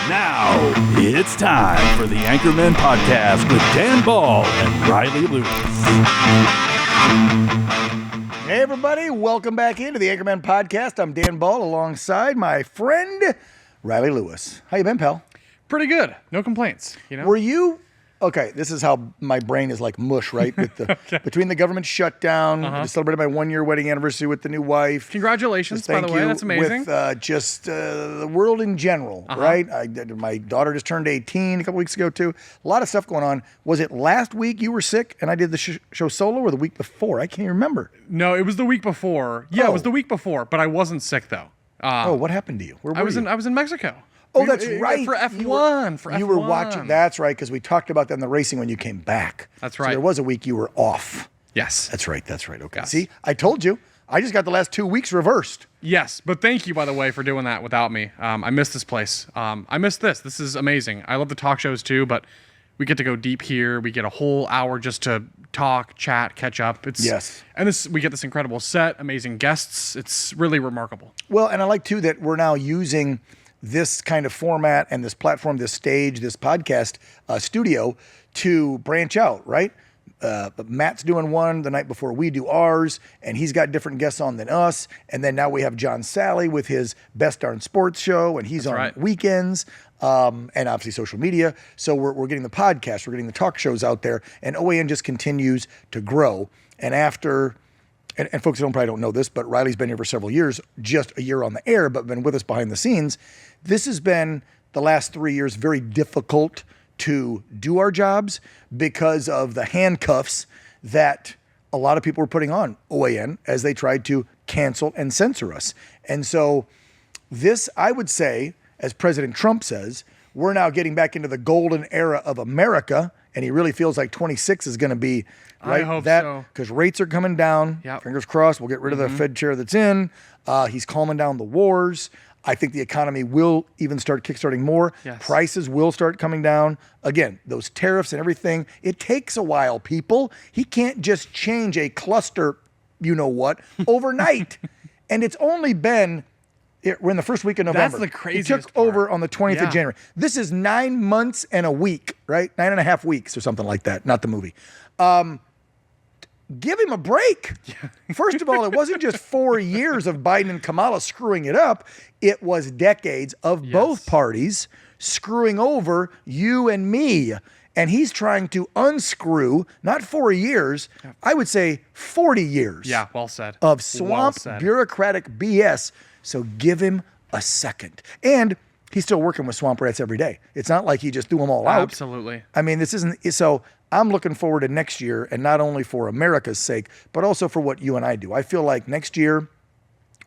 Now, it's time for the Anchormen podcast with Dan Ball and Riley Lewis. Hey, everybody. Welcome back into the Anchormen podcast. I'm Dan Ball alongside my friend, Riley Lewis. How you been, pal? Pretty good. No complaints, you know? Were you... Okay, this is how my brain is like mush, right? With the between the government shutdown, I just celebrated my 1-year wedding anniversary with the new wife. Congratulations, by the way. That's amazing. With just the world in general, right? My daughter just turned 18 a couple weeks ago, too. A lot of stuff going on. Was it last week you were sick and I did the show solo, or the week before? I can't even remember. No, it was the week before. Yeah, It was the week before, but I wasn't sick, though. What happened to you? Where were you? I was in Mexico. Oh, that's right. For F1. You were watching. That's right, because we talked about that in the racing when you came back. That's right. So there was a week you were off. Yes. That's right. Okay. Yes. See, I told you. I just got the last 2 weeks reversed. Yes, but thank you, by the way, for doing that without me. I missed this place. I missed this. This is amazing. I love the talk shows, too, but we get to go deep here. We get a whole hour just to talk, chat, catch up. Yes. And we get this incredible set, amazing guests. It's really remarkable. Well, and I like, too, that we're now using this kind of format and this platform, this stage, this podcast studio to branch out, right? Matt's doing one the night before we do ours, and he's got different guests on than us. And then now we have John Sally with his Best Darn Sports show, and he's on weekends, and obviously social media. So we're getting the podcast, we're getting the talk shows out there, and OAN just continues to grow. And after... And folks probably don't know this, but Riley's been here for several years, just a year on the air, but been with us behind the scenes. This has been, the last 3 years, very difficult to do our jobs because of the handcuffs that a lot of people were putting on OAN as they tried to cancel and censor us. And so this, I would say, as President Trump says, we're now getting back into the golden era of America, and he really feels like 26 is going to be right. I hope so. Because rates are coming down. Yep. Fingers crossed. We'll get rid of the Fed chair that's in. He's calming down the wars. I think the economy will even start kickstarting more. Yes. Prices will start coming down. Again, those tariffs and everything, it takes a while, people. He can't just change a cluster, overnight. And it's only been... We're in the first week of November. That's the craziest He took part. over on the 20th of January. This is 9 months and a week, right? 9.5 weeks or something like that. Not the movie. Give him a break. First of all, it wasn't just 4 years of Biden and Kamala screwing it up. It was decades of both parties screwing over you and me. And he's trying to unscrew, not 4 years, I would say 40 years. Yeah, well said. Of swamp bureaucratic BS. So give him a second. And he's still working with swamp rats every day. It's not like he just threw them all out. Absolutely. I mean, this isn't... So I'm looking forward to next year, and not only for America's sake, but also for what you and I do. I feel like next year,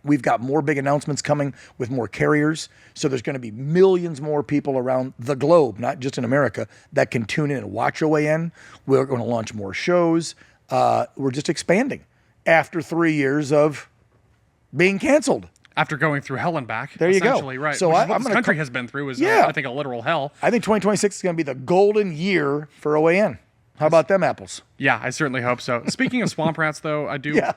we've got more big announcements coming with more carriers. So there's going to be millions more people around the globe, not just in America, that can tune in and watch OAN. We're going to launch more shows. We're just expanding after 3 years of being canceled. After going through hell and back. There you go. Essentially, right. So Which is what this country has been through is, I think, a literal hell. I think 2026 is going to be the golden year for OAN. How about them apples? Yeah, I certainly hope so. Speaking of swamp rats, though, I do... Yeah.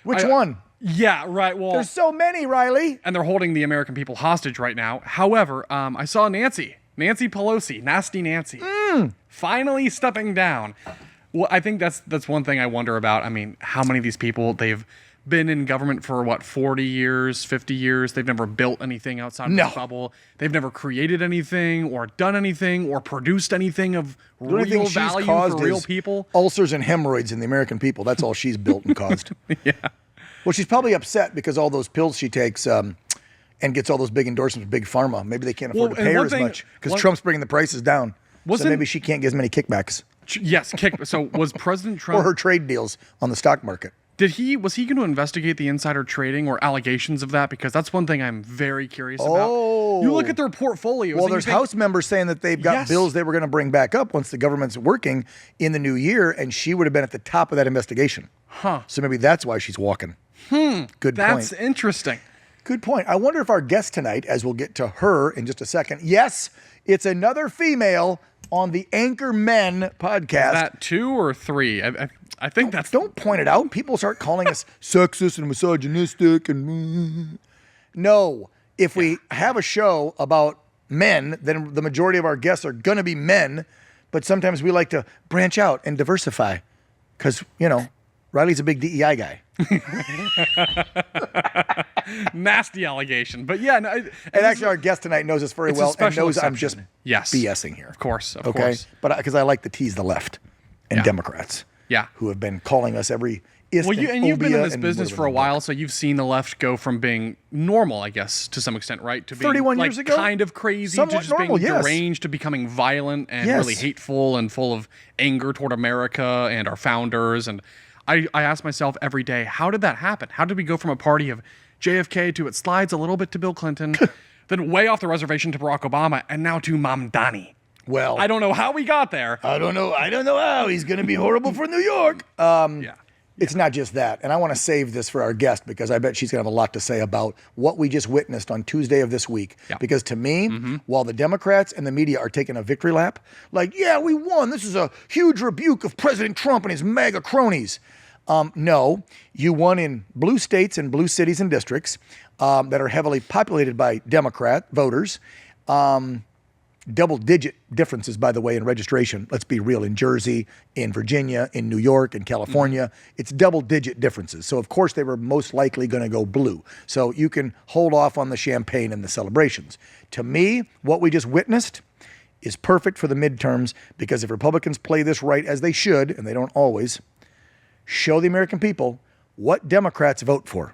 Which one? Yeah, right. Well, there's so many, Riley. And they're holding the American people hostage right now. However, I saw Nancy Pelosi, Nasty Nancy, finally stepping down. Well, I think that's one thing I wonder about. I mean, how many of these people, they've been in government for 40 years, 50 years. They've never built anything outside of the bubble. They've never created anything or done anything or produced anything of real value for real people. Ulcers and hemorrhoids in the American people. That's all she's built and caused. Yeah. Well, she's probably upset because all those pills she takes and gets all those big endorsements with Big Pharma. Maybe they can't afford to pay her as much because Trump's bringing the prices down. So maybe she can't get as many kickbacks. Yes, so was President Trump... or her trade deals on the stock market. Was he going to investigate the insider trading or allegations of that? Because that's one thing I'm very curious about. You look at their portfolios. Well, there's House members saying that they've got bills they were going to bring back up once the government's working in the new year, and she would have been at the top of that investigation. So maybe that's why she's walking. Good point. That's interesting. Good point. I wonder if our guest tonight, as we'll get to her in just a second, yes, it's another female on the Anchormen podcast. Is that 2 or 3? I think that's... Don't point it out. People start calling us sexist and misogynistic. And no, If we have a show about men, then the majority of our guests are going to be men, but sometimes we like to branch out and diversify because, Riley's a big DEI guy. Nasty allegation. But yeah. No, and actually, our guest tonight knows us very well and knows I'm just BSing here. Of course. Of okay? course. But because I like to tease the left and Democrats. Yeah. Who have been calling us every you've been in this business for a while, so you've seen the left go from being normal, I guess, to some extent, right? To being 31 years ago? Kind of crazy, Somewhat to just normal, being yes. deranged, to becoming violent and really hateful and full of anger toward America and our founders. And I ask myself every day, how did that happen? How did we go from a party of JFK to it slides a little bit to Bill Clinton, then way off the reservation to Barack Obama, and now to Mamdani? Well, I don't know how we got there. I don't know how. He's going to be horrible for New York. It's not just that. And I want to save this for our guest because I bet she's going to have a lot to say about what we just witnessed on Tuesday of this week. Yeah. Because to me, while the Democrats and the media are taking a victory lap, like, yeah, we won. This is a huge rebuke of President Trump and his MAGA cronies. No, you won in blue states and blue cities and districts that are heavily populated by Democrat voters. Double-digit differences, by the way, in registration. Let's be real. In Jersey, in Virginia, in New York, in California, it's double-digit differences. So, of course, they were most likely going to go blue. So you can hold off on the champagne and the celebrations. To me, what we just witnessed is perfect for the midterms because if Republicans play this right as they should, and they don't always, show the American people what Democrats vote for.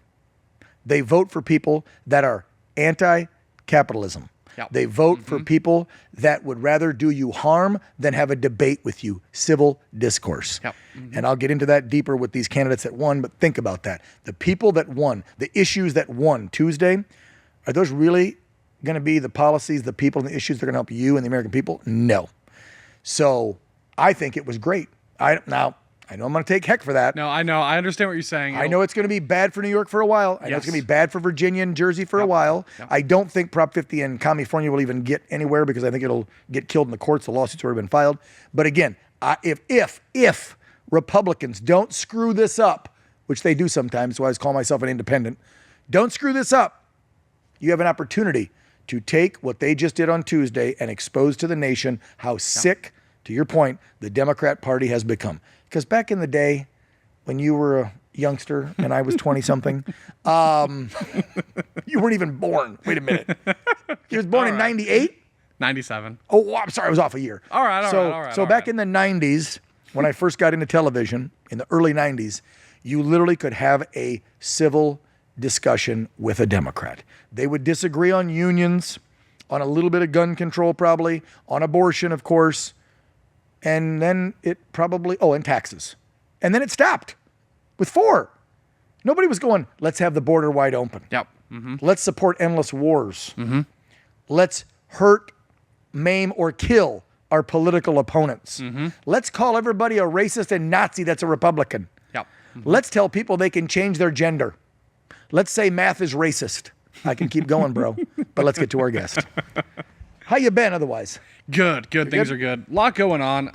They vote for people that are anti-capitalism. Yep. They vote for people that would rather do you harm than have a debate with you, civil discourse. Yep. And I'll get into that deeper with these candidates that won, but think about that. The people that won, the issues that won Tuesday, are those really going to be the policies, the people, and the issues that are going to help you and the American people? No. So I think it was great. I know I'm going to take heck for that. No, I know. I understand what you're saying. I know it's going to be bad for New York for a while. I know it's going to be bad for Virginia and Jersey for a while. Yep. I don't think Prop 50 in California will even get anywhere because I think it'll get killed in the courts. The lawsuits have already been filed. But again, if Republicans don't screw this up, which they do sometimes, so I always call myself an independent, don't screw this up, you have an opportunity to take what they just did on Tuesday and expose to the nation how sick, to your point, the Democrat Party has become. Because back in the day, when you were a youngster and I was 20-something, you weren't even born. Wait a minute. He was born in 98? 97. Oh, I'm sorry. I was off a year. All right. So back in the 90s, when I first got into television, in the early 90s, you literally could have a civil discussion with a Democrat. They would disagree on unions, on a little bit of gun control probably, on abortion, of course, and then it probably, and taxes. And then it stopped with 4. Nobody was going, let's have the border wide open. Yep. Let's support endless wars. Let's hurt, maim, or kill our political opponents. Let's call everybody a racist and Nazi that's a Republican. Yep. Let's tell people they can change their gender. Let's say math is racist. I can keep going, bro. But let's get to our guest. How you been otherwise? Good. Things are good. A lot going on.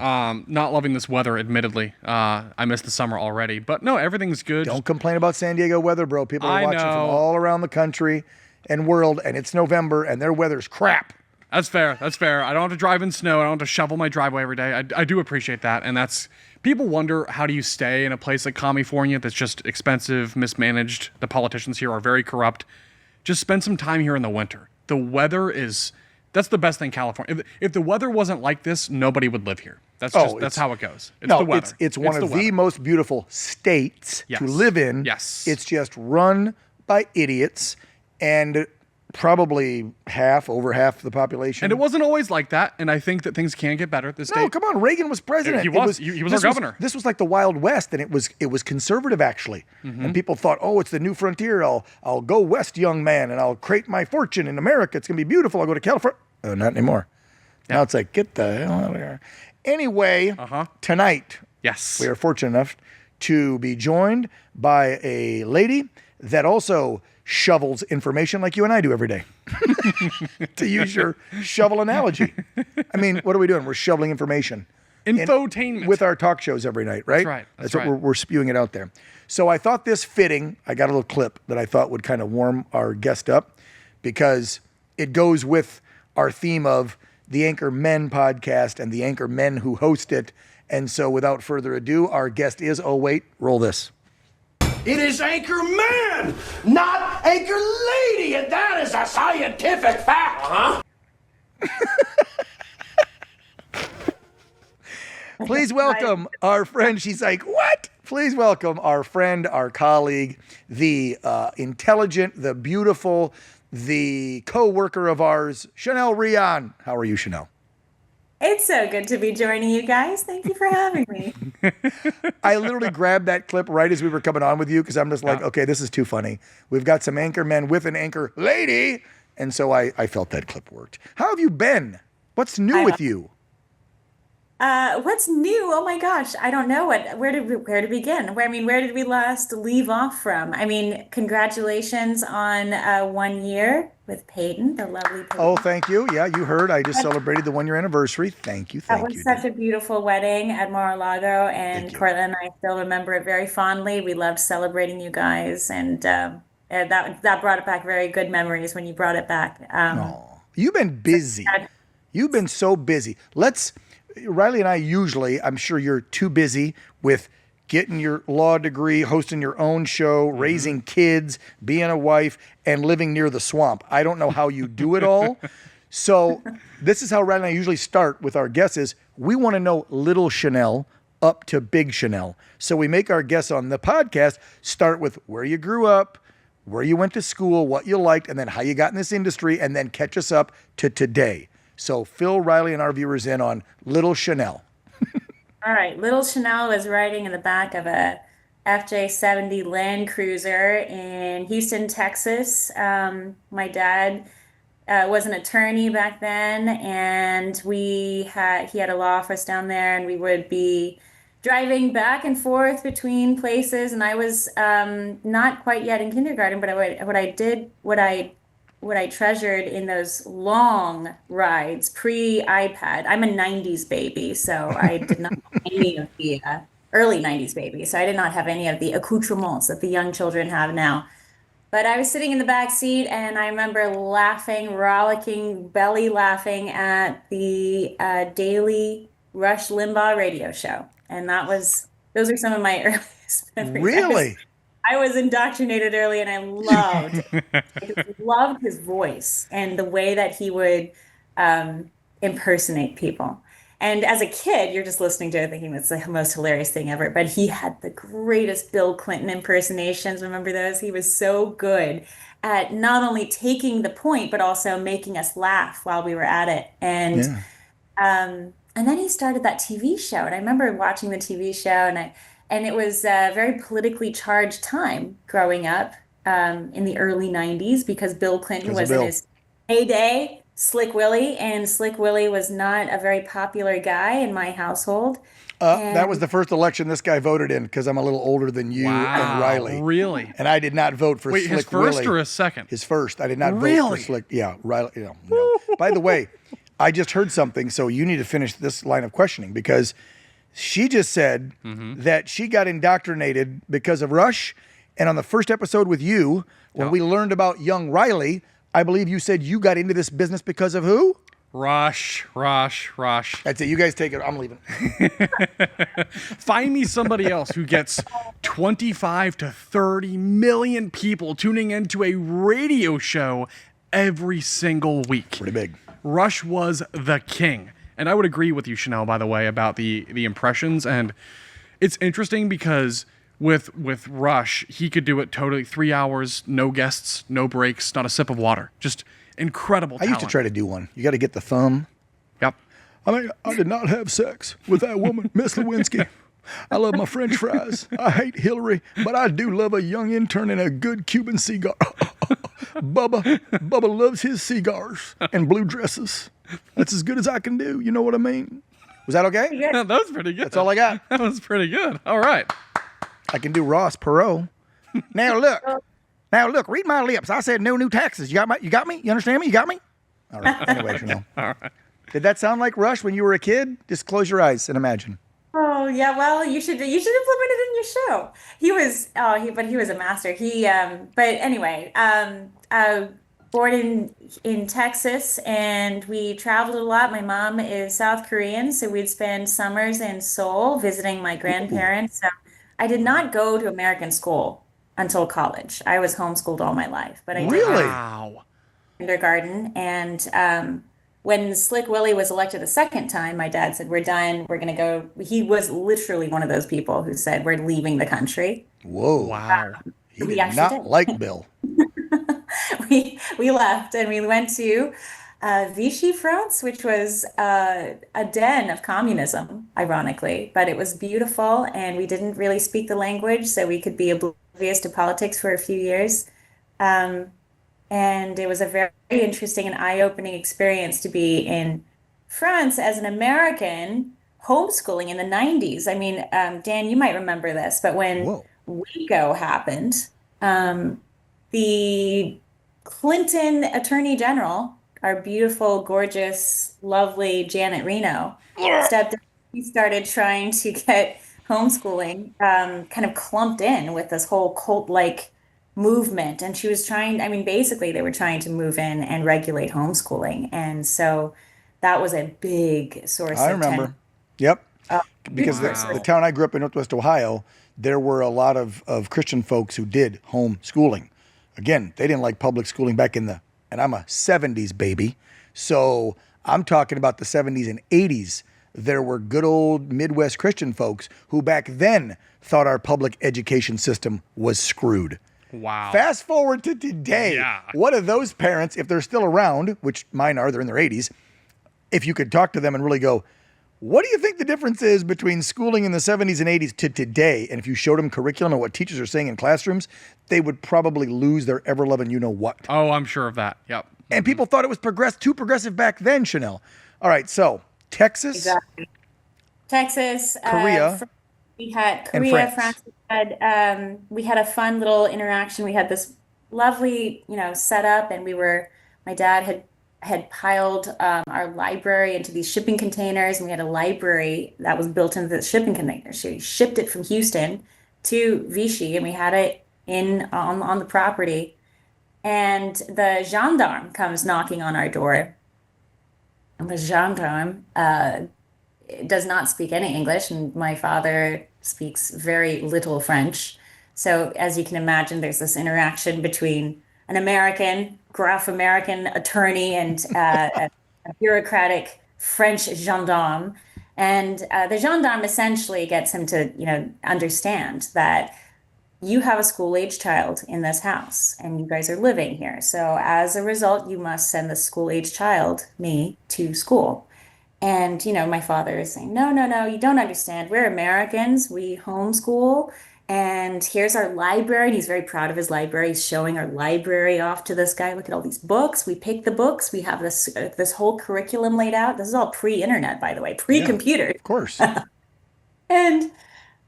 Not loving this weather, admittedly. I missed the summer already. But no, everything's good. Don't complain about San Diego weather, bro. People are watching from all around the country and world, and it's November, and their weather's crap. That's fair. I don't have to drive in snow. I don't have to shovel my driveway every day. I do appreciate that. And that's, people wonder, how do you stay in a place like California that's just expensive, mismanaged? The politicians here are very corrupt. Just spend some time here in the winter. The weather is... That's the best thing, California. If the weather wasn't like this, nobody would live here. That's how it goes. It's the weather. It's one of the most beautiful states to live in. Yes. It's just run by idiots and probably over half the population. And it wasn't always like that. And I think that things can get better. No, come on. Reagan was president. He was our governor. This was like the Wild West, and it was conservative actually. And people thought, it's the new frontier. I'll go west, young man, and I'll create my fortune in America. It's gonna be beautiful. I'll go to California. Not anymore. Yeah. Now it's like, get the hell out of here. Anyway, tonight, yes, we are fortunate enough to be joined by a lady that also shovels information like you and I do every day. To use your shovel analogy. I mean, what are we doing? We're shoveling information. Infotainment. With our talk shows every night, right? That's right. That's what we're spewing it out there. So I thought this fitting. I got a little clip that I thought would kind of warm our guest up because it goes with our theme of the Anchormen podcast and the Anchormen who host it. And so without further ado, our guest is, oh wait, roll this. It is Anchorman, not Anchor Lady, and that is a scientific fact, huh? Please welcome our friend. She's like, what? Please welcome our friend, our colleague, the intelligent, the beautiful, the co-worker of ours, Chanel Rion. How are you, Chanel? It's so good to be joining you guys. Thank you for having me. I literally grabbed that clip right as we were coming on with you because I'm just like, okay, this is too funny. We've got some anchor men with an anchor lady. And so I felt that clip worked. How have you been? What's new with you? What's new? Oh my gosh, I don't know where to begin. Where did we last leave off from? I mean, congratulations on 1 year with Peyton, the lovely Peyton. Oh, thank you. Yeah, you heard. I just celebrated the 1 year anniversary. Thank you. That was such a beautiful wedding at Mar-a-Lago, and Cortland and I still remember it very fondly. We loved celebrating you guys, and that brought it back very good memories when you brought it back. You've been busy. You've been so busy. Riley and I usually, I'm sure you're too busy with getting your law degree, hosting your own show, raising kids, being a wife, and living near the swamp. I don't know how you do it all. So this is how Riley and I usually start with our guests is we want to know little Chanel up to big Chanel. So we make our guests on the podcast start with where you grew up, where you went to school, what you liked, and then how you got in this industry, and then catch us up to today. So fill Riley and our viewers in on little Chanel. All right. Little Chanel was riding in the back of a FJ70 Land Cruiser in Houston, Texas. My dad was an attorney back then, and he had a law office down there, and we would be driving back and forth between places. And I was not quite yet in kindergarten, but what I treasured in those long rides, pre-iPad. I'm a 90s baby, so I did not have any of the early 90s baby. So I did not have any of the accoutrements that the young children have now. But I was sitting in the back seat, and I remember laughing, rollicking, belly laughing at the daily Rush Limbaugh radio show. And those are some of my earliest memories. Really? I was indoctrinated early, and I loved his voice and the way that he would impersonate people. And as a kid, you're just listening to it thinking that's the most hilarious thing ever. But he had the greatest Bill Clinton impersonations. Remember those? He was so good at not only taking the point, but also making us laugh while we were at it. And then he started that TV show. And I remember watching the TV show, and it was a very politically charged time growing up in the early 90s because Bill Clinton was in his heyday, Slick Willie, and Slick Willie was not a very popular guy in my household. That was the first election this guy voted in because I'm a little older than you and Riley. Really? And I did not vote for Slick Willie. His first or his second? His first. I did not vote for Slick. Yeah, Riley. No. By the way, I just heard something, so you need to finish this line of questioning because she just said that she got indoctrinated because of Rush. And on the first episode with you, when we learned about young Riley, I believe you said you got into this business because of who? Rush. That's it. You guys take it. I'm leaving. Find me somebody else who gets 25 to 30 million people tuning into a radio show every single week. Pretty big. Rush was the king. And I would agree with you, Chanel, by the way, about the impressions. And it's interesting because with Rush, he could do it totally 3 hours, no guests, no breaks, not a sip of water. Just incredible talent. I used to try to do one. You got to get the thumb. Yep. I did not have sex with that woman, Miss Lewinsky. I love my French fries. I hate Hillary, but I do love a young intern and a good Cuban cigar. Bubba loves his cigars and blue dresses. That's as good as I can do. You know what I mean? Was that okay? Yeah, that was pretty good. That's all I got. That was pretty good. All right. I can do Ross Perot. Now look, read my lips. I said no new taxes. You got me? You understand me? You got me? All right. Anyway, Chanel. All right. Did that sound like Rush when you were a kid? Just close your eyes and imagine. Oh yeah, well you should implement it in your show. He was a master. But anyway, born in Texas, and we traveled a lot. My mom is South Korean, so we'd spend summers in Seoul visiting my grandparents. So I did not go to American school until college. I was homeschooled all my life, but I did Really? Wow. kindergarten. And when Slick Willie was elected a second time, my dad said, "We're done. We're going to go." He was literally one of those people who said, "We're leaving the country." Whoa. Wow. He We did actually not did. like Bill. We left and we went to Vichy, France, which was a den of communism, ironically, but it was beautiful and we didn't really speak the language, so we could be oblivious to politics for a few years. Um, and it was a very interesting and eye-opening experience to be in France as an American homeschooling in the 90s. I mean, Dan, you might remember this, but when Whoa. WECO happened, the Clinton Attorney General, our beautiful, gorgeous, lovely Janet Reno, stepped in. He started trying to get homeschooling kind of clumped in with this whole cult-like movement. And she was trying, I mean, basically, they were trying to move in and regulate homeschooling. And so that was a big source I of tension. remember. Yep. Huge Because source the of town I grew up in, Northwest Ohio, there were a lot of Christian folks who did homeschooling. Again, they didn't like public schooling back in and I'm a 70s baby. So I'm talking about the 70s and 80s. There were good old Midwest Christian folks who back then thought our public education system was screwed. Wow. Fast forward to today. Yeah. What are those parents, if they're still around, which mine are, they're in their 80s, if you could talk to them and really go, what do you think the difference is between schooling in the 70s and 80s to today? And if you showed them curriculum and what teachers are saying in classrooms, they would probably lose their ever-loving you-know-what. Oh, I'm sure of that. Yep. And people thought it was too progressive back then, Chanel. All right, so Texas, Exactly. Texas, Korea, we had and Korea, France. we had a fun little interaction. We had this lovely, setup, and my dad had piled our library into these shipping containers, and we had a library that was built into the shipping containers. So he shipped it from Houston to Vichy, and we had it on the property. And the gendarme comes knocking on our door. And the gendarme does not speak any English, and my father speaks very little French. So as you can imagine, there's this interaction between an American, gruff American attorney and a bureaucratic French gendarme. And the gendarme essentially gets him to, understand that you have a school-age child in this house and you guys are living here. So as a result, you must send the school-age child, me, to school. And, my father is saying, no, you don't understand. We're Americans. We homeschool. And here's our library. And he's very proud of his library. He's showing our library off to this guy. Look at all these books. We pick the books. We have this whole curriculum laid out. This is all pre-internet, by the way, pre-computer. Of course. And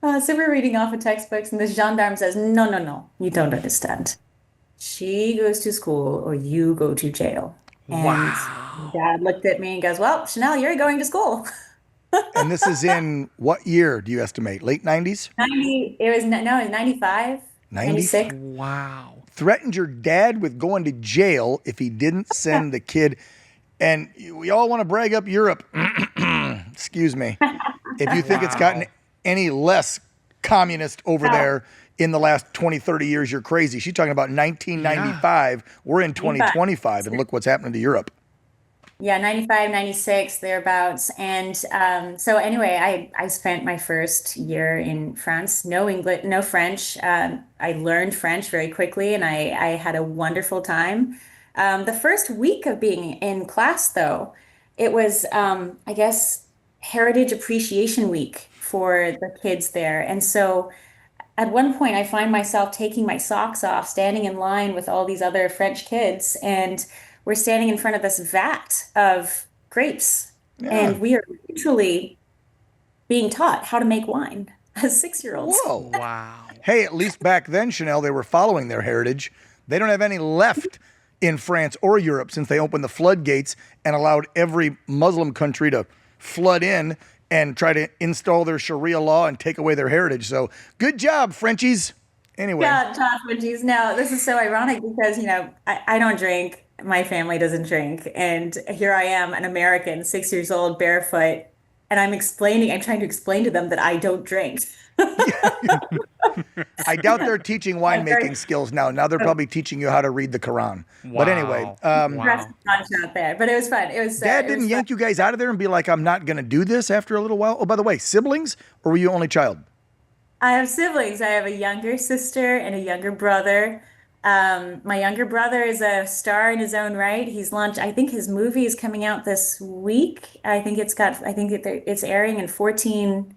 so we're reading off of textbooks, and this gendarme says, no, you don't understand. She goes to school or you go to jail. And Wow. Dad looked at me and goes, well, Chanel, you're going to school. And this is in what year do you estimate? Late 90s? 95, 96. Wow. Threatened your dad with going to jail if he didn't send the kid. And we all want to brag up Europe. Excuse me. If you think it's gotten any less communist over there in the last 20, 30 years, you're crazy. She's talking about 1995. We're in 2025, and look what's happening to Europe. Yeah, 95, 96, thereabouts. And so anyway, I spent my first year in France, no English, no French. I learned French very quickly, and I had a wonderful time. The first week of being in class, though, it was, I guess, Heritage Appreciation Week for the kids there. And so at one point, I find myself taking my socks off, standing in line with all these other French kids, and we're standing in front of this vat of grapes, and we are literally being taught how to make wine as 6-year-olds. Whoa. Wow. Hey, at least back then, Chanel, they were following their heritage. They don't have any left in France or Europe since they opened the floodgates and allowed every Muslim country to flood in and try to install their Sharia law and take away their heritage. So good job, Frenchies. Anyway. Yeah, Josh, Frenchies. No, this is so ironic because, I don't drink. my family doesn't drink. And here I am, an American, 6 years old, barefoot, and I'm trying to explain to them that I don't drink. I doubt they're teaching winemaking skills now. Now they're probably teaching you how to read the Quran. But anyway, Wow. Out there, but it was fun. It was Dad it didn't was yank you guys out of there and be like, I'm not going to do this after a little while? Oh, by the way, siblings, or were you only child? I have siblings. I have a younger sister and a younger brother. My younger brother is a star in his own right. I think his movie is coming out this week. I think it's airing in 14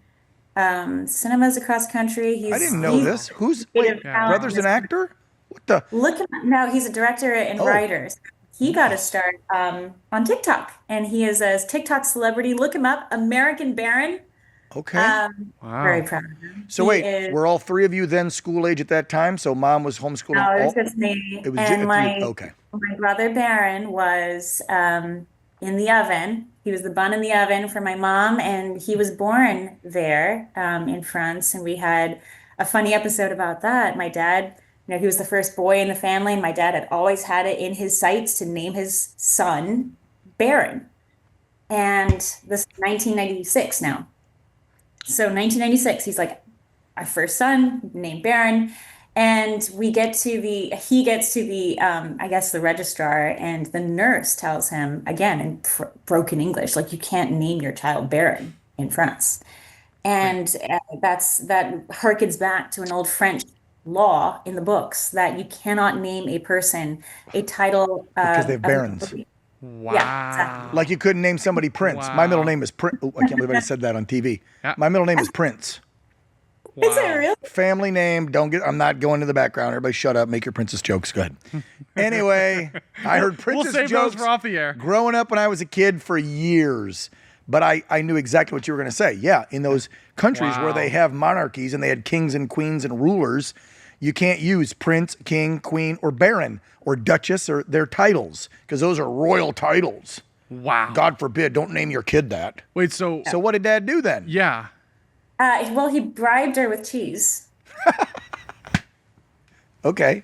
cinemas across country. I didn't know this. Wait, brother's an actor? What the? Look him up. No, he's a director and writer. So he got to start on TikTok, and he is a TikTok celebrity. Look him up, American Baron. Okay. Very proud of him. So wait, were all three of you then school age at that time? So mom was homeschooling No, it was all? just me. It was And just you. Okay. my brother Baron was in the oven. He was the bun in the oven for my mom, and he was born there in France. And we had a funny episode about that. My dad, he was the first boy in the family, and my dad had always had it in his sights to name his son Baron. And this is 1996 now. So 1996, he's like, our first son named Baron. And he gets to the, I guess the registrar, and the nurse tells him again in broken English, like, you can't name your child Baron in France. And that harkens back to an old French law in the books that you cannot name a person a title. Because they have barons. Wow. Yeah, exactly. Like you couldn't name somebody Prince. Wow. My middle name is Prince. Oh, I can't believe I said that on TV. Yeah. My middle name is Prince. Is it really? Family name. I'm not going to the background. Everybody shut up. Make your princess jokes. Go ahead. Anyway, I heard princess We'll save jokes those for off the air. growing up when I was a kid for years. But I knew exactly what you were going to say. Yeah, in those countries where they have monarchies and they had kings and queens and rulers, you can't use prince, king, queen, or baron, or duchess, or their titles, because those are royal titles. Wow. God forbid, don't name your kid that. Wait, so So what did Dad do then? yeah. Well, he bribed her with cheese. Okay.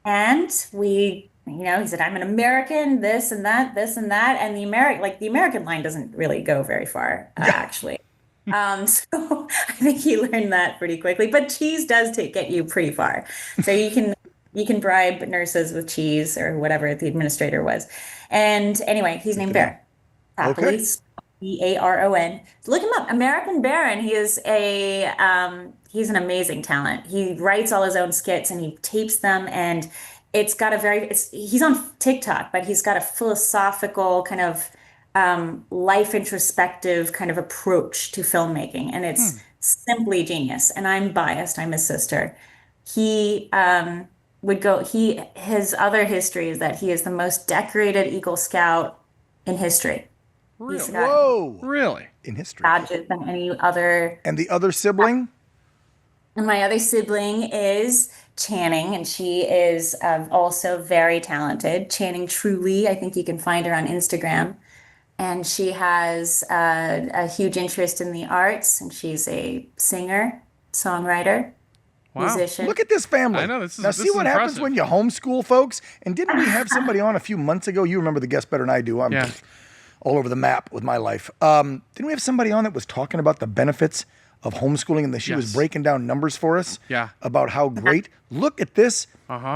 And he said, I'm an American, this and that, this and that. And the American line doesn't really go very far, actually. So I think he learned that pretty quickly. But cheese does get you pretty far. So you can bribe nurses with cheese or whatever the administrator was. And anyway, he's named Baron. Happily, Baron. Look him up, American Baron. He's an amazing talent. He writes all his own skits and he tapes them, and he's on TikTok, but he's got a philosophical kind of life introspective kind of approach to filmmaking, and it's simply genius. And I'm biased. I'm his sister. His other history is that he is the most decorated Eagle Scout in history. Really? He's got Whoa. Really? In history. badges than any other. And the other sibling? And my other sibling is Channing, and she is also very talented. Channing Truly, I think you can find her on Instagram. And she has a huge interest in the arts, and she's a singer, songwriter, musician. Look at this family. I know, this see is what happens impressive. when you homeschool folks? And didn't we have somebody on a few months ago? You remember the guest better than I do. I'm all over the map with my life. Didn't we have somebody on that was talking about the benefits of homeschooling, and she was breaking down numbers for us about how great. Look at this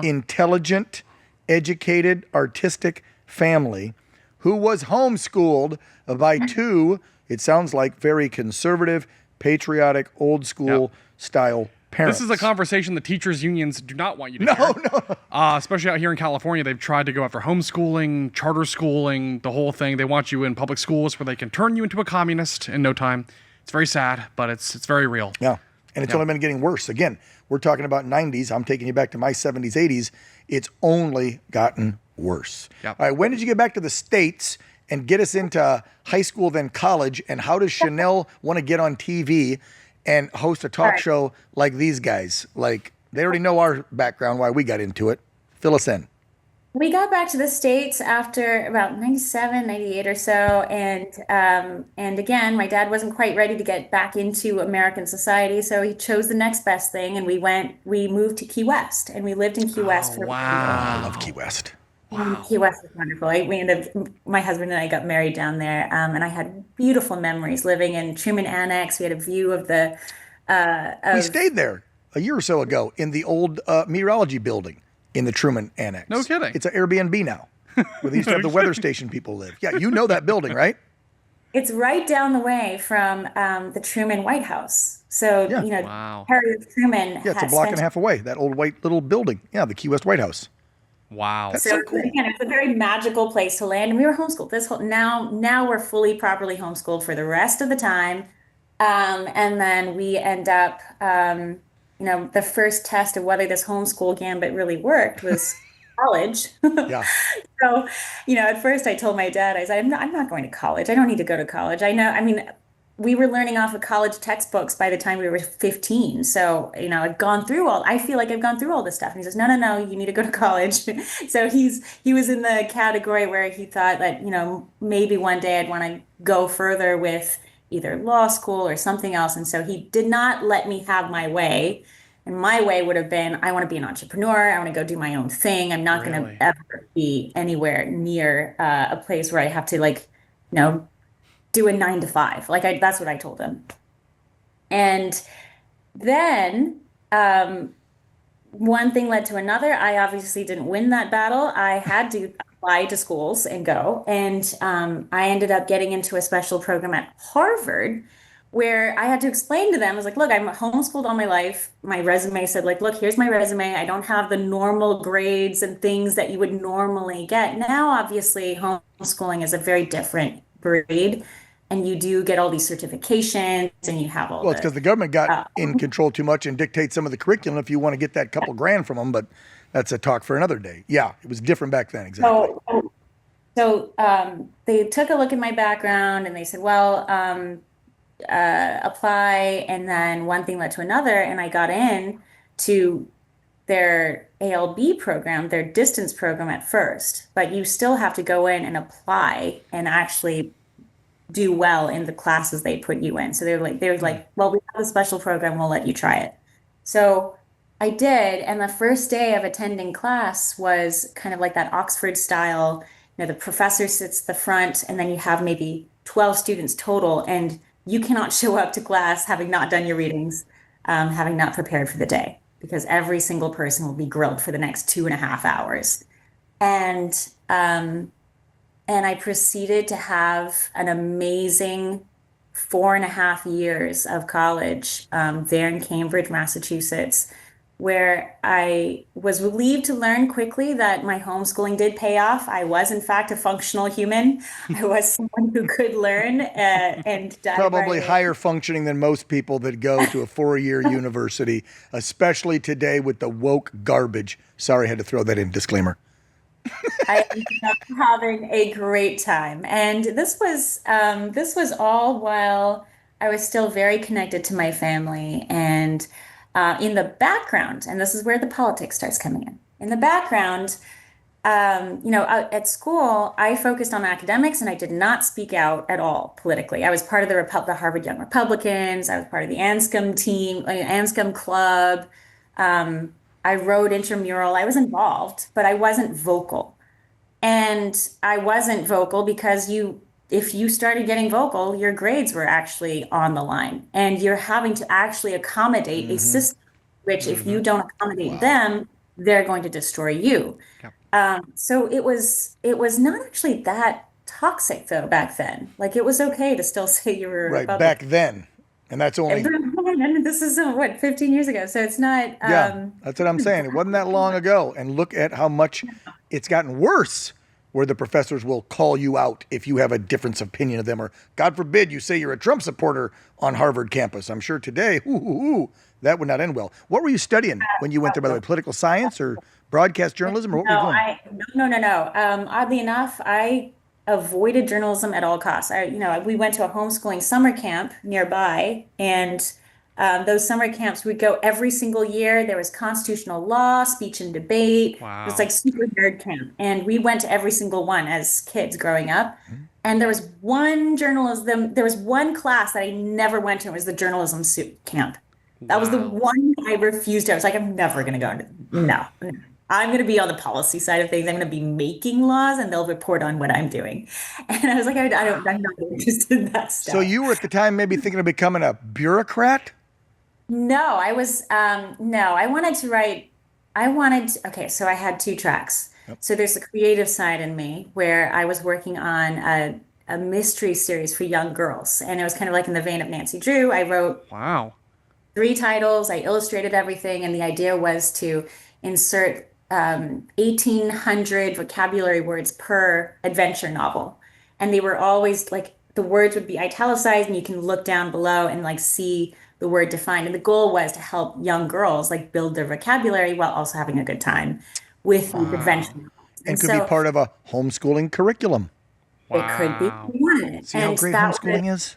intelligent, educated, artistic family who was homeschooled by two, it sounds like, very conservative, patriotic, old school style parents. This is a conversation the teachers' unions do not want you to hear. No. Especially out here in California, they've tried to go after homeschooling, charter schooling, the whole thing. They want you in public schools where they can turn you into a communist in no time. It's very sad, but it's very real. Yeah, and it's only been getting worse. Again, we're talking about 90s. I'm taking you back to my 70s, 80s. It's only gotten worse. Yep. All right, when did you get back to the States and get us into high school, then college? And how does Chanel want to get on TV and host a talk show like these guys? Like, they already know our background, why we got into it. Fill us in. We got back to the States after about 97, 98 or so. And again, my dad wasn't quite ready to get back into American society. So he chose the next best thing. And we moved to Key West, and we lived in Key West for I love Key West. Key West was wonderful. My husband and I got married down there, and I had beautiful memories living in Truman Annex. We had a view of the, We stayed there a year or so ago in the old meteorology building in the Truman Annex. No kidding. It's an Airbnb now, where they used to have the weather station people live. Yeah, you know that building, right? It's right down the way from the Truman White House. So, Yeah. Wow. Harry Truman. Yeah, it's a block and a half away. That old white little building. Yeah, the Key West White House. Wow. That's so cool. Again, it's a very magical place to land. And we were homeschooled. Now we're fully properly homeschooled for the rest of the time. And then we end up, the first test of whether this homeschool gambit really worked was college. Yeah. So, at first I told my dad, I said, I'm not going to college. I don't need to go to college. We were learning off of college textbooks by the time we were 15. So, I feel like I've gone through all this stuff. And he says, no, you need to go to college. So he was in the category where he thought that, maybe one day I'd want to go further with either law school or something else. And so he did not let me have my way. And my way would have been, I want to be an entrepreneur. I want to go do my own thing. I'm not going Really? to ever be anywhere near a place where I have to do a 9 to 5. That's what I told him. And then one thing led to another. I obviously didn't win that battle. I had to apply to schools and go. And I ended up getting into a special program at Harvard where I had to explain to them, I was like, look, I'm homeschooled all my life. My resume said, look, here's my resume. I don't have the normal grades and things that you would normally get. Now, obviously, homeschooling is a very different breed. And you do get all these certifications and you have all Well, it's because the government got in control too much and dictates some of the curriculum if you want to get that couple grand from them. But that's a talk for another day. Yeah, it was different back then. Exactly. So they took a look at my background and they said, well, apply. And then one thing led to another. And I got in to their ALB program, their distance program at first. But you still have to go in and apply and actually do well in the classes they put you in. So they were like, well, we have a special program, we'll let you try it. So I did, and the first day of attending class was kind of like that Oxford style, the professor sits at the front and then you have maybe 12 students total, and you cannot show up to class having not done your readings, having not prepared for the day, because every single person will be grilled for the next 2.5 hours. And I proceeded to have an amazing 4.5 years of college there in Cambridge, Massachusetts, where I was relieved to learn quickly that my homeschooling did pay off. I was, in fact, a functional human. I was someone who could learn and probably higher functioning than most people that go to a 4-year university, especially today with the woke garbage. Sorry, I had to throw that in. Disclaimer. I ended up having a great time, and this was all while I was still very connected to my family. And in the background, and this is where the politics starts coming in. In the background, at school, I focused on academics, and I did not speak out at all politically. I was part of the Harvard Young Republicans. I was part of the Anscombe team, Anscombe club. I wrote intramural. I was involved, but I wasn't vocal. And I wasn't vocal because if you started getting vocal, your grades were actually on the line. And you're having to actually accommodate a system, which if you don't accommodate them, they're going to destroy you. Yep. So it was not actually that toxic, though, back then. It was okay to still say you were a right, Republican. back then. And that's only... And this is, 15 years ago? So it's not... yeah, that's what I'm saying. It wasn't that long ago. And look at how much it's gotten worse, where the professors will call you out if you have a different opinion of them. Or, God forbid, you say you're a Trump supporter on Harvard campus. I'm sure today, that would not end well. What were you studying when you went there, by the way? Political science or broadcast journalism? Or what were you doing? No. Oddly enough, I avoided journalism at all costs. We went to a homeschooling summer camp nearby, and those summer camps would go every single year. There was constitutional law, speech and debate. Wow. It was like super nerd camp, and we went to every single one as kids growing up. And there was one class that I never went to. It was the journalism camp. That was the one I refused to. I was like, I'm never going to go into. No. I'm going to be on the policy side of things. I'm going to be making laws and they'll report on what I'm doing. And I was like, I'm not interested in that stuff. So you were at the time maybe thinking of becoming a bureaucrat? No, I was, no, I wanted to write, okay, so I had two tracks. So there's the creative side in me where I was working on a mystery series for young girls. And it was kind of like in the vein of Nancy Drew. I wrote Wow. 3 titles, I illustrated everything. And the idea was to insert 1,800 vocabulary words per adventure novel. And they were always like, the words would be italicized and you can look down below and like see the word defined. And the goal was to help young girls like build their vocabulary while also having a good time with these adventure novels. And could be part of a homeschooling curriculum. It could be one. See how great homeschooling is?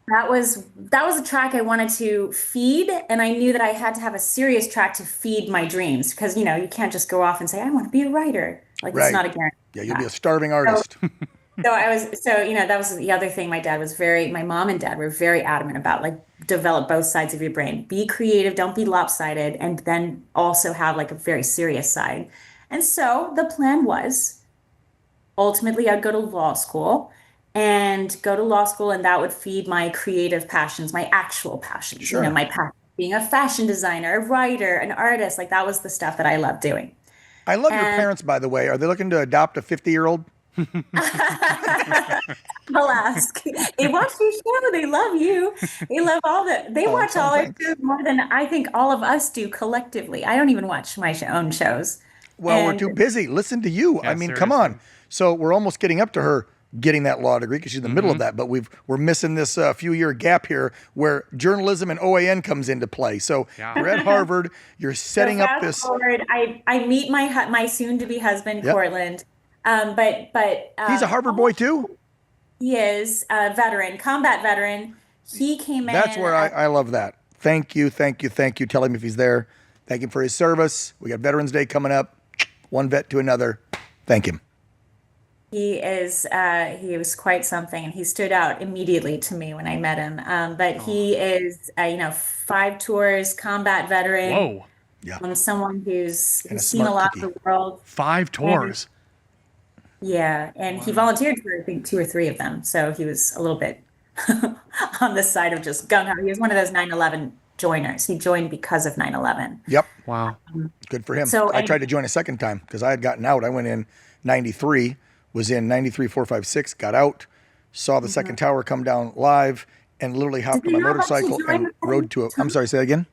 That was a track I wanted to feed, and I knew that I had to have a serious track to feed my dreams because you can't just go off and say I want to be a writer. Like it's not a guarantee. Yeah, you'll be a starving artist. That was the other thing. My mom and dad were very adamant about, like, develop both sides of your brain. Be creative, don't be lopsided, and then also have like a very serious side. And so the plan was ultimately I'd go to law school. And that would feed my creative passions, my actual passions. Sure. My passion being a fashion designer, a writer, an artist. Like that was the stuff that I loved doing. I love your parents, by the way. Are they looking to adopt a 50-year-old? I'll ask. They watch your show. They love you. They love they watch all our shows more than I think all of us do collectively. I don't even watch my own shows. Well, we're too busy. Listen to you. Yeah, I mean, seriously. come on. So we're almost getting up to her getting that law degree because she's in the middle of that, but we're missing this few-year gap here where journalism and OAN comes into play. So you're at Harvard, you're setting up this. Forward, I meet my soon-to-be husband, Cortland, but he's a Harvard boy too? He is a veteran, combat veteran. He came in. That's where I love that. Thank you. Tell him if he's there. Thank him for his service. We got Veterans Day coming up. One vet to another. Thank him. He was quite something, and he stood out immediately to me when I met him. But he is, 5 tours, combat veteran. Whoa. Yeah. Someone who's seen a lot of the world. 5 tours. And he volunteered for, I think, 2 or 3 of them. So he was a little bit on the side of just gung-ho. He was one of those 9/11 joiners. He joined because of 9/11. Yep. Wow. Good for him. So I tried to join a second time because I had gotten out. I went in 93. Was in 93, 4, 5, 6, got out, saw the second tower come down live, and literally hopped on my motorcycle and rode to I'm sorry, say that again?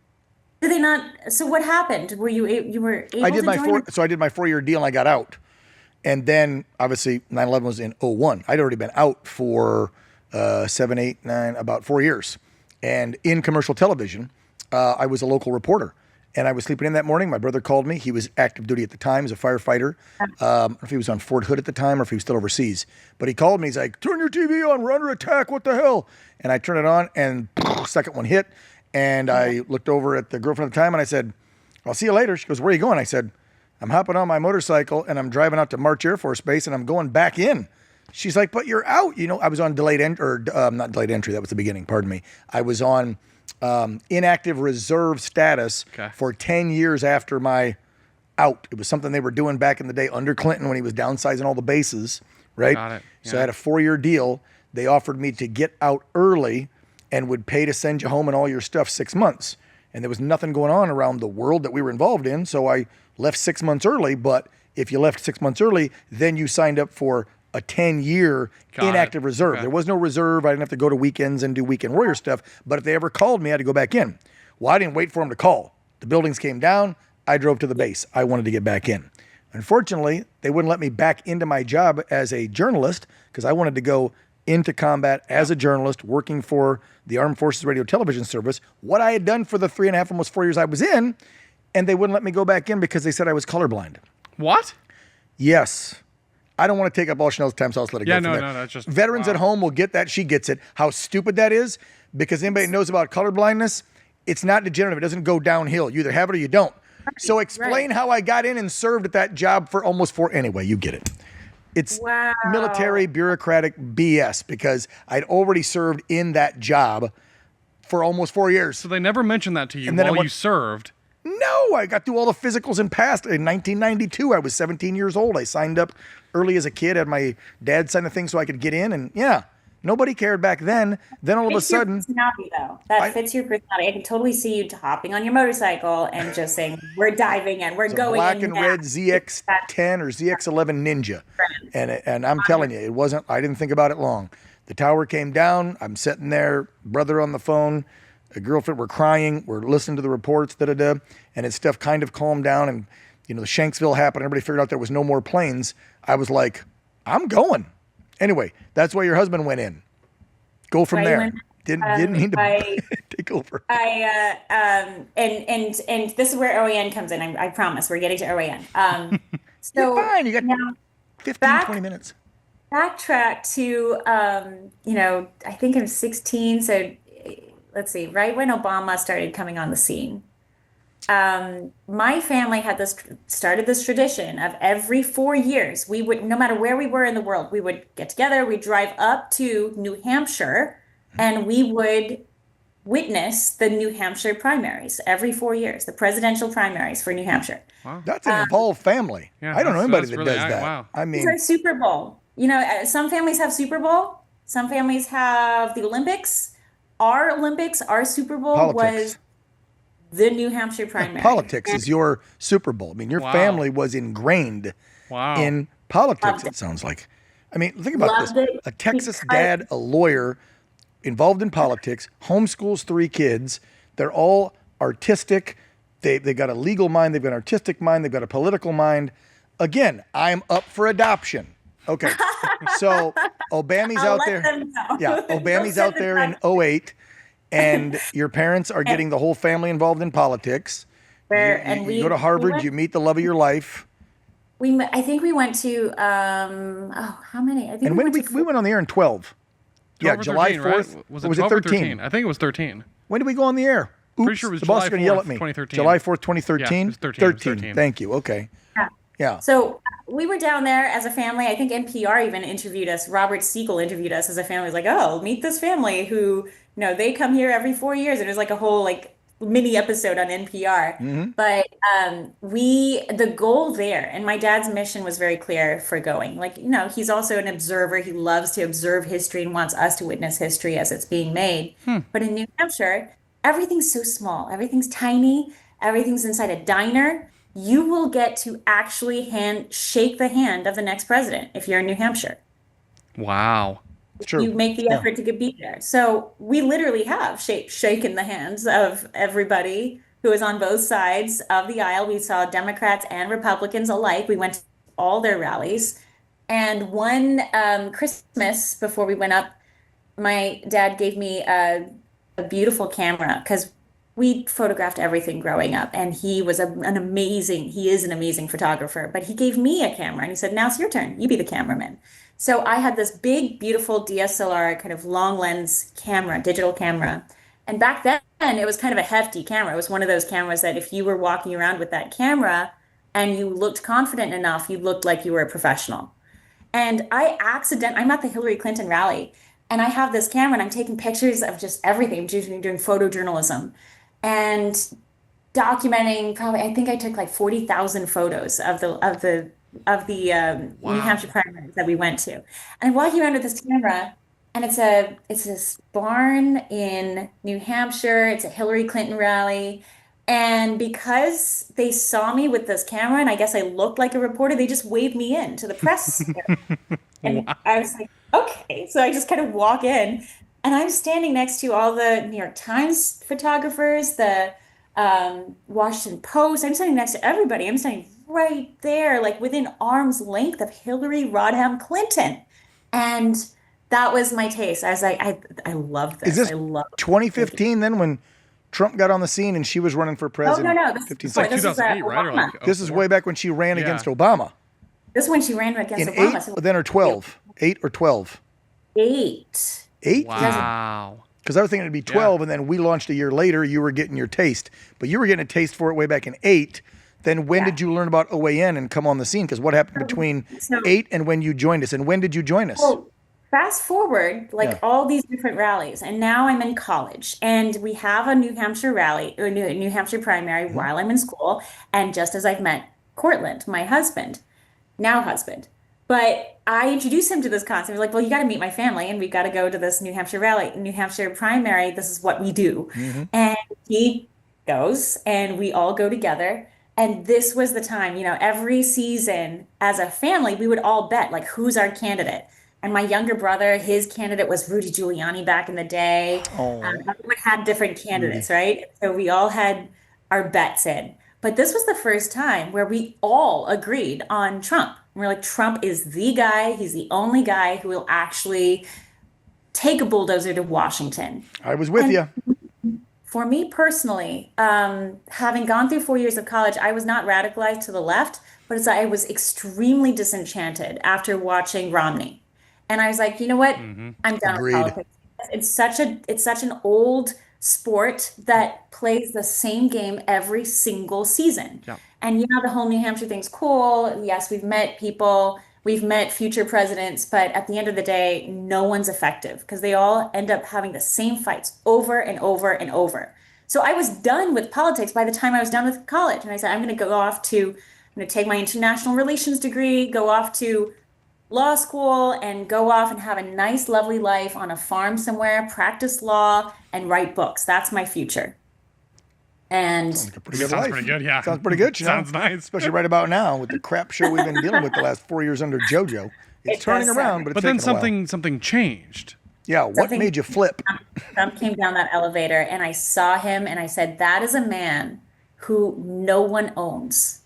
Did they not? So what happened? Were you were able I did to join? So I did my 4-year deal and I got out. And then obviously 9/11 was in 01. I'd already been out for 7, 8, 9, about 4 years. And in commercial television, I was a local reporter. And I was sleeping in that morning. My brother called me. He was active duty at the time as a firefighter. I don't know if he was on Fort Hood at the time or if he was still overseas. But he called me. He's like, turn your TV on. We're under attack. What the hell? And I turned it on and second one hit. And I looked over at the girlfriend at the time and I said, I'll see you later. She goes, where are you going? I said, I'm hopping on my motorcycle and I'm driving out to March Air Force Base and I'm going back in. She's like, but you're out. I was on delayed entry, or not delayed entry. That was the beginning. Pardon me. I was on inactive reserve status for 10 years after my out. It was something they were doing back in the day under Clinton when he was downsizing all the bases, right? Got it. So I had a 4-year deal. They offered me to get out early and would pay to send you home and all your stuff 6 months. And there was nothing going on around the world that we were involved in. So I left 6 months early. But if you left 6 months early, then you signed up for a 10-year inactive reserve. Okay. There was no reserve. I didn't have to go to weekends and do weekend warrior stuff. But if they ever called me, I had to go back in. Well, I didn't wait for them to call. The buildings came down. I drove to the base. I wanted to get back in. Unfortunately, they wouldn't let me back into my job as a journalist because I wanted to go into combat as a journalist working for the Armed Forces Radio Television Service, what I had done for the 3.5, almost 4 years I was in, and they wouldn't let me go back in because they said I was colorblind. What? Yes. I don't want to take up all Chanel's time, so I'll just let it go from there. No, that's just... Veterans at home will get that. She gets it. How stupid that is, because anybody that knows about colorblindness, it's not degenerative. It doesn't go downhill. You either have it or you don't. So explain how I got in and served at that job for almost 4... Anyway, you get it. It's military bureaucratic BS because I'd already served in that job for almost 4 years. So they never mentioned that to you while you served? No, No, I got through all the physicals and passed. In 1992, I was 17 years old. I signed up early as a kid, had my dad sign the thing so I could get in, and yeah. Nobody cared back then. Then all of a sudden, personality, though. That fits your personality. I can totally see you hopping on your motorcycle and just saying, "We're diving in. We're going black in." and now. red ZX10 or ZX11 Ninja, and I'm telling you, it wasn't. I didn't think about it long. The tower came down. I'm sitting there, brother on the phone, a girlfriend. We're crying. We're listening to the reports, and it stuff kind of calmed down. And the Shanksville happened. Everybody figured out there was no more planes. I was like, I'm going. Anyway, that's why your husband went in. Go from there. Didn't need to take over. And this is where OAN comes in. I promise we're getting to OAN. So you're fine. You got 20 minutes. Backtrack to, I think I'm 16. So let's see, right when Obama started coming on the scene. My family had started this tradition of every 4 years, we would, no matter where we were in the world, we would get together, we'd drive up to New Hampshire, and we would witness the New Hampshire primaries every 4 years, the presidential primaries for New Hampshire. Wow. That's an involved family. Yeah, I don't know anybody that really, does that. wow. I mean, it's our Super Bowl. Some families have Super Bowl, some families have the Olympics. Our Olympics, our Super Bowl was the New Hampshire primary. Politics is your Super Bowl. I mean, your family was ingrained in politics, it sounds like. I mean, think about this. A Texas dad, a lawyer, involved in politics, homeschools 3 kids. They're all artistic. They've got a legal mind. They've got an artistic mind. They've got a political mind. Again, I'm up for adoption. Okay. So Obama's out there. Yeah, Obama's out there in 2008. And your parents are getting the whole family involved in politics. You go to Harvard, you meet the love of your life. I think we went to, how many? I think and when did we went on the air in 12? Yeah, July 4th. Right? Was it 13? I think it was 13. When did we go on the air? Oops, pretty sure it was the boss is going to yell at me. 2013. July 4th, 2013? Yeah, it was 13. It was 13. Thank you. Okay. Yeah. So we were down there as a family. I think NPR even interviewed us. Robert Siegel interviewed us as a family. He was like, oh, meet this family who, they come here every 4 years. And it was like a whole mini episode on NPR. Mm-hmm. But the goal there, and my dad's mission was very clear for going. He's also an observer. He loves to observe history and wants us to witness history as it's being made. But in New Hampshire, everything's so small. Everything's tiny. Everything's inside a diner. You will get to actually shake the hand of the next president if you're in New Hampshire. Wow. True. You make the effort to be there. So we literally have shaken the hands of everybody who is on both sides of the aisle. We saw Democrats and Republicans alike. We went to all their rallies. And one Christmas before we went up, my dad gave me a beautiful camera because we photographed everything growing up, and he is an amazing photographer, but he gave me a camera and he said, now it's your turn. You be the cameraman. So I had this big, beautiful DSLR kind of long lens camera, digital camera. And back then it was kind of a hefty camera. It was one of those cameras that if you were walking around with that camera and you looked confident enough, you looked like you were a professional. And I'm at the Hillary Clinton rally, and I have this camera and I'm taking pictures of just everything. I'm doing photojournalism and documenting I think I took 40,000 photos of the New Hampshire primaries that we went to. And I'm walking around with this camera, and it's this barn in New Hampshire. It's a Hillary Clinton rally. And because they saw me with this camera, and I guess I looked like a reporter, they just waved me in to the press. And I was like, okay. So I just kind of walk in, and I'm standing next to all the New York Times photographers, the Washington Post. I'm standing next to everybody. I'm standing right there, within arm's length of Hillary Rodham Clinton. And that was my taste. I was like, I love this. Is this 2015 then, when Trump got on the scene and she was running for president? Oh, no. This is 2008, right? This is way back when she ran against Obama. This is when she ran against Obama. 8 then or 12? 8 or 12? 8. 8? Wow. Because I was thinking it'd be 12, and then we launched a year later. You were getting your taste. But you were getting a taste for it way back in 8. Then when did you learn about OAN and come on the scene? Because what happened between 8 and when you joined us? And when did you join us? fast forward, like all these different rallies, and now I'm in college, and we have a New Hampshire rally, or New Hampshire primary while I'm in school, and just as I've met Cortland, my husband, now husband. But I introduced him to this concept. Like, well, you got to meet my family, and we got to go to this New Hampshire rally, New Hampshire primary. This is what we do. And he goes, and we all go together. And this was the time, every season as a family, we would all bet, like, who's our candidate? And my younger brother, his candidate was Rudy Giuliani back in the day. Everyone had different candidates, right? So we all had our bets in. But this was the first time where we all agreed on Trump. We're like, Trump is the guy. He's the only guy who will actually take a bulldozer to Washington. I was with you. For me personally, having gone through 4 years of college, I was not radicalized to the left, but I was extremely disenchanted after watching Romney. And I was like, you know what? I'm done with politics. It's such an old sport that plays the same game every single season. Yeah. And the whole New Hampshire thing's cool. Yes, we've met people, we've met future presidents, but at the end of the day, no one's effective because they all end up having the same fights over and over and over. So I was done with politics by the time I was done with college. And I said, I'm going to take my international relations degree, go off to law school, and go off and have a nice, lovely life on a farm somewhere, practice law, and write books. That's my future. And Sounds like a pretty good Sounds life. pretty good, yeah. Sounds pretty good, Chanel. Sounds nice. Especially right about now with the crap show we've been dealing with the last 4 years under JoJo. It's turning does around, sound- but it's But then taking a while. something changed. Yeah, what something- made you flip? Trump came down that elevator, and I saw him, and I said, that is a man who no one owns.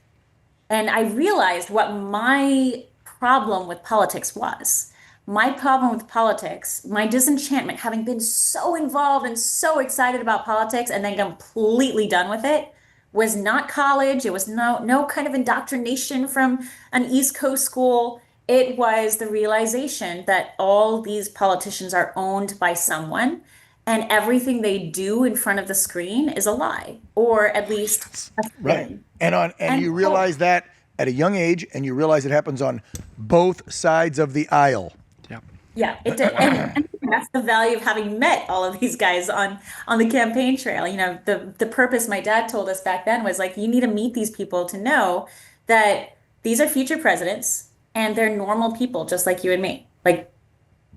And I realized what my problem with politics was. My problem with politics, my disenchantment, having been so involved and so excited about politics and then completely done with it, was not college. It was no kind of indoctrination from an East Coast school. It was the realization that all these politicians are owned by someone, and everything they do in front of the screen is a lie, or at least a Right. thing. And you realize that at a young age, and you realize it happens on both sides of the aisle. Yeah. Yeah, it did. And that's the value of having met all of these guys on the campaign trail. The purpose my dad told us back then was like, you need to meet these people to know that these are future presidents and they're normal people just like you and me. Like,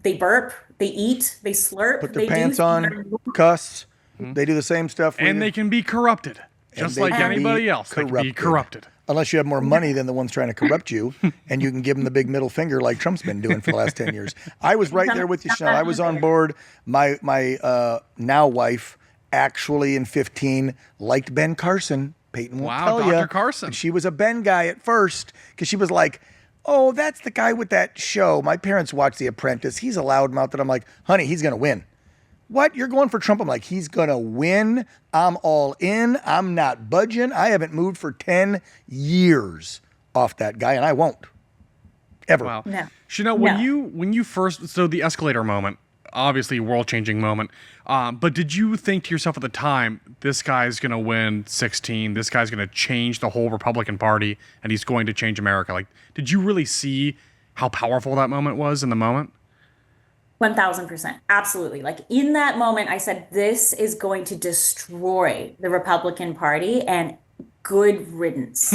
they burp, they eat, they slurp, Put their they pants do on, cuss. They do the same stuff. for And you. they can be corrupted, just they like can be anybody else. They can be corrupted. Unless you have more money than the ones trying to corrupt you, and you can give them the big middle finger like Trump's been doing for the last 10 years. I was right there with you, Chanel. I was on board. My now wife actually in 15 liked Ben Carson. Peyton won't Wow, tell Dr. ya. Carson. And she was a Ben guy at first because she was like, oh, that's the guy with that show. My parents watched The Apprentice. He's a loudmouth. And I'm like, honey, he's going to win. What? You're going for Trump? I'm like, he's going to win. I'm all in. I'm not budging. I haven't moved for 10 years off that guy, and I won't. Ever. Wow. No. Chanel, when you first, so the escalator moment, obviously world-changing moment, but did you think to yourself at the time, this guy's going to win 16, this guy's going to change the whole Republican Party, and he's going to change America? Like, did you really see how powerful that moment was in the moment? 1000%. Absolutely. Like, in that moment, I said, this is going to destroy the Republican Party, and good riddance.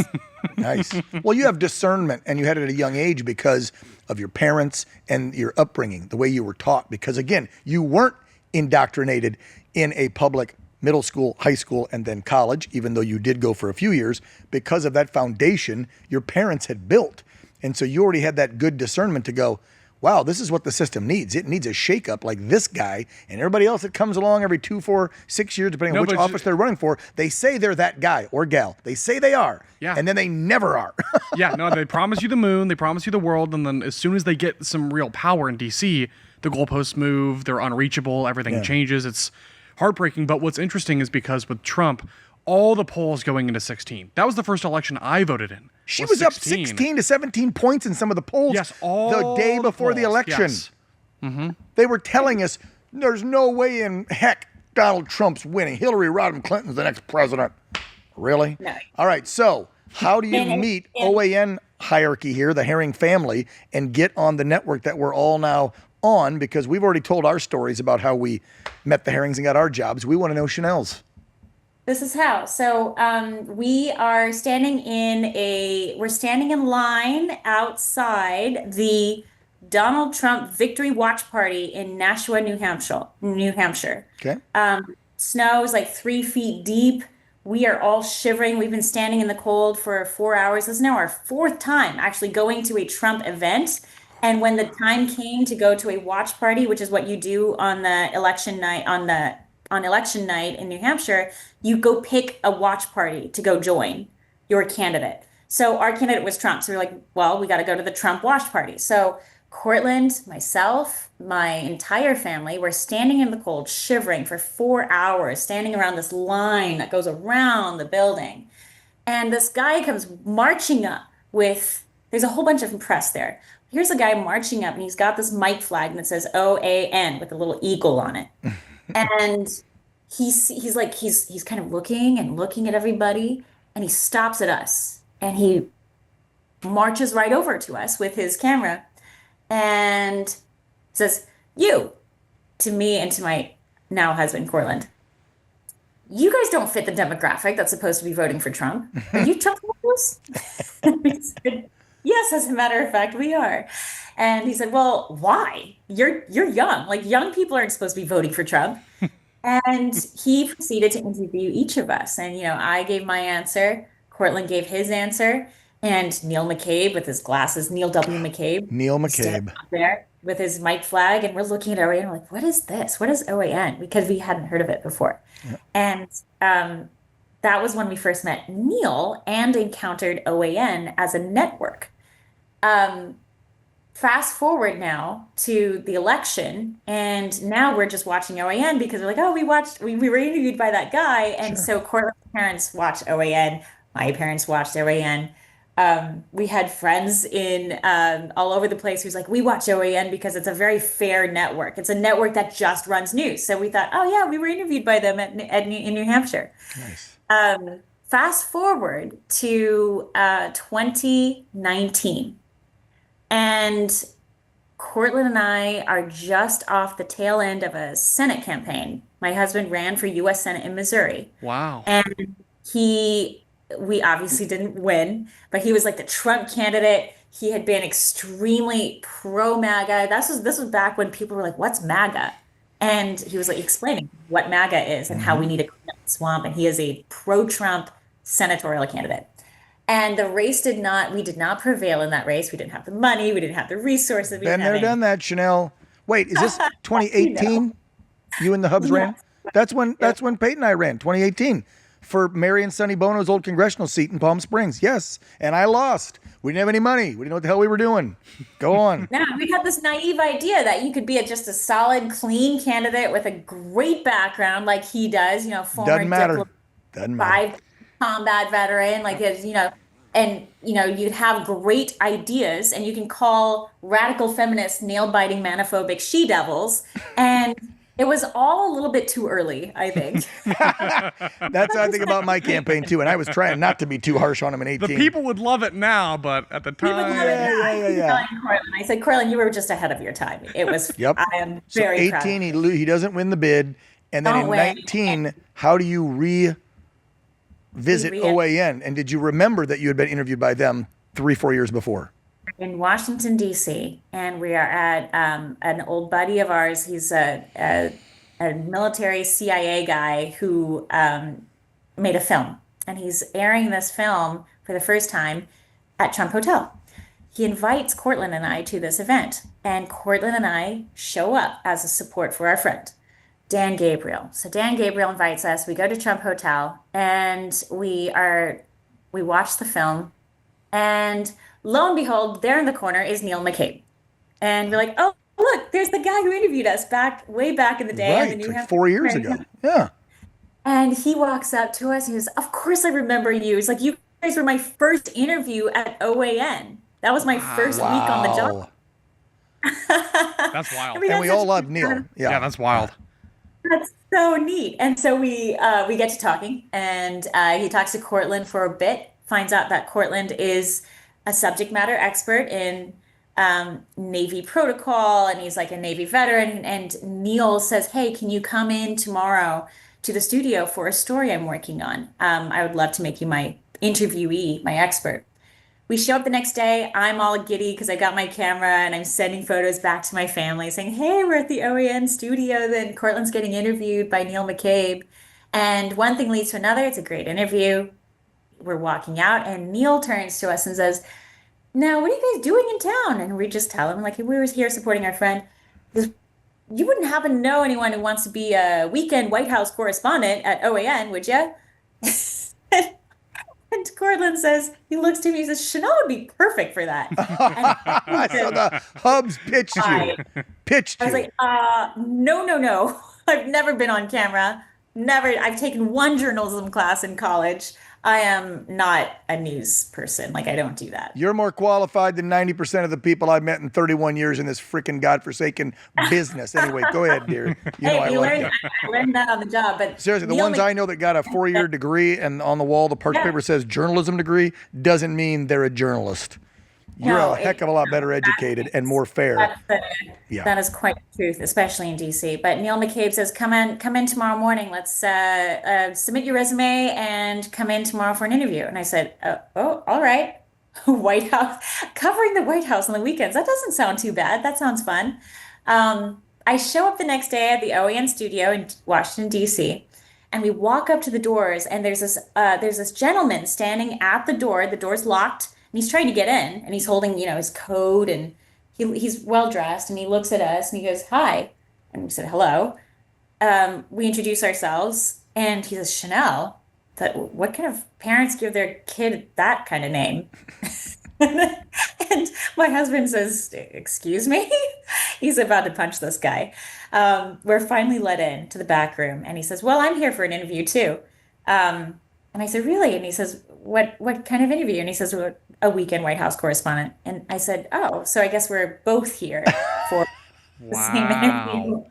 Nice. Well, you have discernment, and you had it at a young age because of your parents and your upbringing, the way you were taught. Because, again, you weren't indoctrinated in a public middle school, high school, and then college, even though you did go for a few years, because of that foundation your parents had built. And so you already had that good discernment to go, wow, this is what the system needs. It needs a shakeup like this guy and everybody else that comes along every 2, 4, 6 years, depending on which office they're running for. They say they're that guy or gal. They say they are. Yeah. And then they never are. Yeah, no, they promise you the moon, they promise you the world, and then as soon as they get some real power in D.C., the goalposts move, they're unreachable, everything changes. It's heartbreaking, but what's interesting is because with Trump, all the polls going into 16. That was the first election I voted in. She was up 16 to 17 points in some of the polls the day before the election. Yes. They were telling us there's no way in heck Donald Trump's winning. Hillary Rodham Clinton's the next president. Really? No. All right, so how do you meet OAN hierarchy here, the Herring family, and get on the network that we're all now on, because we've already told our stories about how we met the Herrings and got our jobs. We want to know Chanel's. This is how. So we're standing in line outside the Donald Trump victory watch party in Nashua, New Hampshire. Okay. Snow is like 3 feet deep. We are all shivering. We've been standing in the cold for 4 hours. This is now our fourth time actually going to a Trump event. And when the time came to go to a watch party, which is what you do on the election night, on election night in New Hampshire, you go pick a watch party to go join your candidate. So our candidate was Trump. So we're like, well, we got to go to the Trump watch party. So Cortland, myself, my entire family were standing in the cold, shivering for 4 hours, standing around this line that goes around the building. And this guy comes marching up there's a whole bunch of press there. Here's a guy marching up, and he's got this mic flag that says OAN with a little eagle on it. And he's kind of looking at everybody, and he stops at us, and he marches right over to us with his camera and says, "You," to me and to my now husband, Cortland, "You guys don't fit the demographic that's supposed to be voting for Trump. Are you Trump voters?" We said, "Yes, as a matter of fact, we are." And he said, "Well, why? You're young. Like, young people aren't supposed to be voting for Trump." And he proceeded to interview each of us. And, I gave my answer. Cortland gave his answer. And Neil McCabe with his glasses, Neil W. McCabe. Neil McCabe. Up there with his mic flag. And we're looking at OAN. We're like, what is this? What is OAN? Because we hadn't heard of it before. Yeah. And that was when we first met Neil and encountered OAN as a network. Fast forward now to the election, and now we're just watching OAN because we're like, oh, we were interviewed by that guy. And so Cortland's parents watched OAN. My parents watched OAN. We had friends in all over the place who's like, we watch OAN because it's a very fair network. It's a network that just runs news. So we thought, oh yeah, we were interviewed by them in New Hampshire. Nice. Fast forward to 2019. And Cortland and I are just off the tail end of a Senate campaign. My husband ran for U.S. Senate in Missouri. Wow. And we obviously didn't win, but he was like the Trump candidate. He had been extremely pro-MAGA. This was back when people were like, what's MAGA? And he was like explaining what MAGA is and how we need to clean up the swamp. And he is a pro-Trump senatorial candidate. And we did not prevail in that race. We didn't have the money. We didn't have the resources. Been there, done that, Chanel. Wait, is this 2018? You and the Hubs ran? That's when Peyton and I ran, 2018, for Mary and Sonny Bono's old congressional seat in Palm Springs. Yes, and I lost. We didn't have any money. We didn't know what the hell we were doing. Go on. No, we had this naive idea that you could be just a solid, clean candidate with a great background like he does. Former Doesn't matter. Five combat veteran, and you'd have great ideas, and you can call radical feminists nail-biting manophobic she-devils, and it was all a little bit too early, I think. That's how I think about my campaign too, and I was trying not to be too harsh on him in 18. The people would love it now, but at the time, yeah. I said, Cortland, you were just ahead of your time. It was. Yep. I am very proud. 18, he doesn't win the bid, and then in 19, how do you visit OAN? And did you remember that you had been interviewed by them 3-4 years before? In Washington, D.C., and we are at an old buddy of ours. He's a military CIA guy who made a film, and he's airing this film for the first time at Trump Hotel. He invites Cortland and I to this event, and Cortland and I show up as a support for our friend, Dan Gabriel. So Dan Gabriel invites us. We go to Trump Hotel, and we watch the film, and lo and behold, there in the corner is Neil McCabe. And we're like, oh, look, there's the guy who interviewed us way back in the day. Right, like 4 years ago. Yeah. And he walks up to us and he goes, of course I remember you. He's like, you guys were my first interview at OAN. That was my first week on the job. That's wild. And we all love Neil. Yeah, that's wild. That's so neat. And so we get to talking, and he talks to Cortland for a bit, finds out that Cortland is a subject matter expert in Navy protocol, and he's like a Navy veteran. And Neil says, "Hey, can you come in tomorrow to the studio for a story I'm working on? I would love to make you my interviewee, my expert." We show up the next day. I'm all giddy because I got my camera and I'm sending photos back to my family saying, "Hey, we're at the OAN studio. Then Cortland's getting interviewed by Neil McCabe." And one thing leads to another. It's a great interview. We're walking out, and Neil turns to us and says, "Now, what are you guys doing in town?" And we just tell him, like, "Hey, we were here supporting our friend." He goes, "You wouldn't happen to know anyone who wants to be a weekend White House correspondent at OAN, would you?" And Cortland says, he looks to me, he says, "Chanel would be perfect for that." So the hubs pitched you. Pitched I was you. like, no, no, no. I've never been on camera. Never. I've taken one journalism class in college. I am not a news person. Like, I don't do that. You're more qualified than 90% of the people I've met in 31 years in this freaking godforsaken business. Anyway, go ahead, dear. You know Hey, I learned that on the job. But Seriously, the Neil ones I know that got a 4-year degree and on the wall the parch paper says journalism degree doesn't mean they're a journalist. You're No, a heck of a lot better educated and more fair. Yeah. That is quite the truth, especially in DC. But Neil McCabe says, come in tomorrow morning. Let's submit your resume and come in tomorrow for an interview." And I said, "Oh, all right." White House, covering the White House on the weekends. That doesn't sound too bad. That sounds fun. I show up the next day at the OAN studio in Washington, DC, and we walk up to the doors, and there's this gentleman standing at the door. The door's locked, and he's trying to get in, and he's holding, his coat, and he's well dressed, and he looks at us, and he goes, "Hi," and we said hello. We introduce ourselves, and he says, "Chanel. What kind of parents give their kid that kind of name?" And my husband says, "Excuse me?" He's about to punch this guy. We're finally let in to the back room, and he says, "Well, I'm here for an interview too." And I said, "Really?" And he says, what kind of interview?" And he says, "Well, a weekend White House correspondent." And I said, "Oh, so I guess we're both here for the same interview."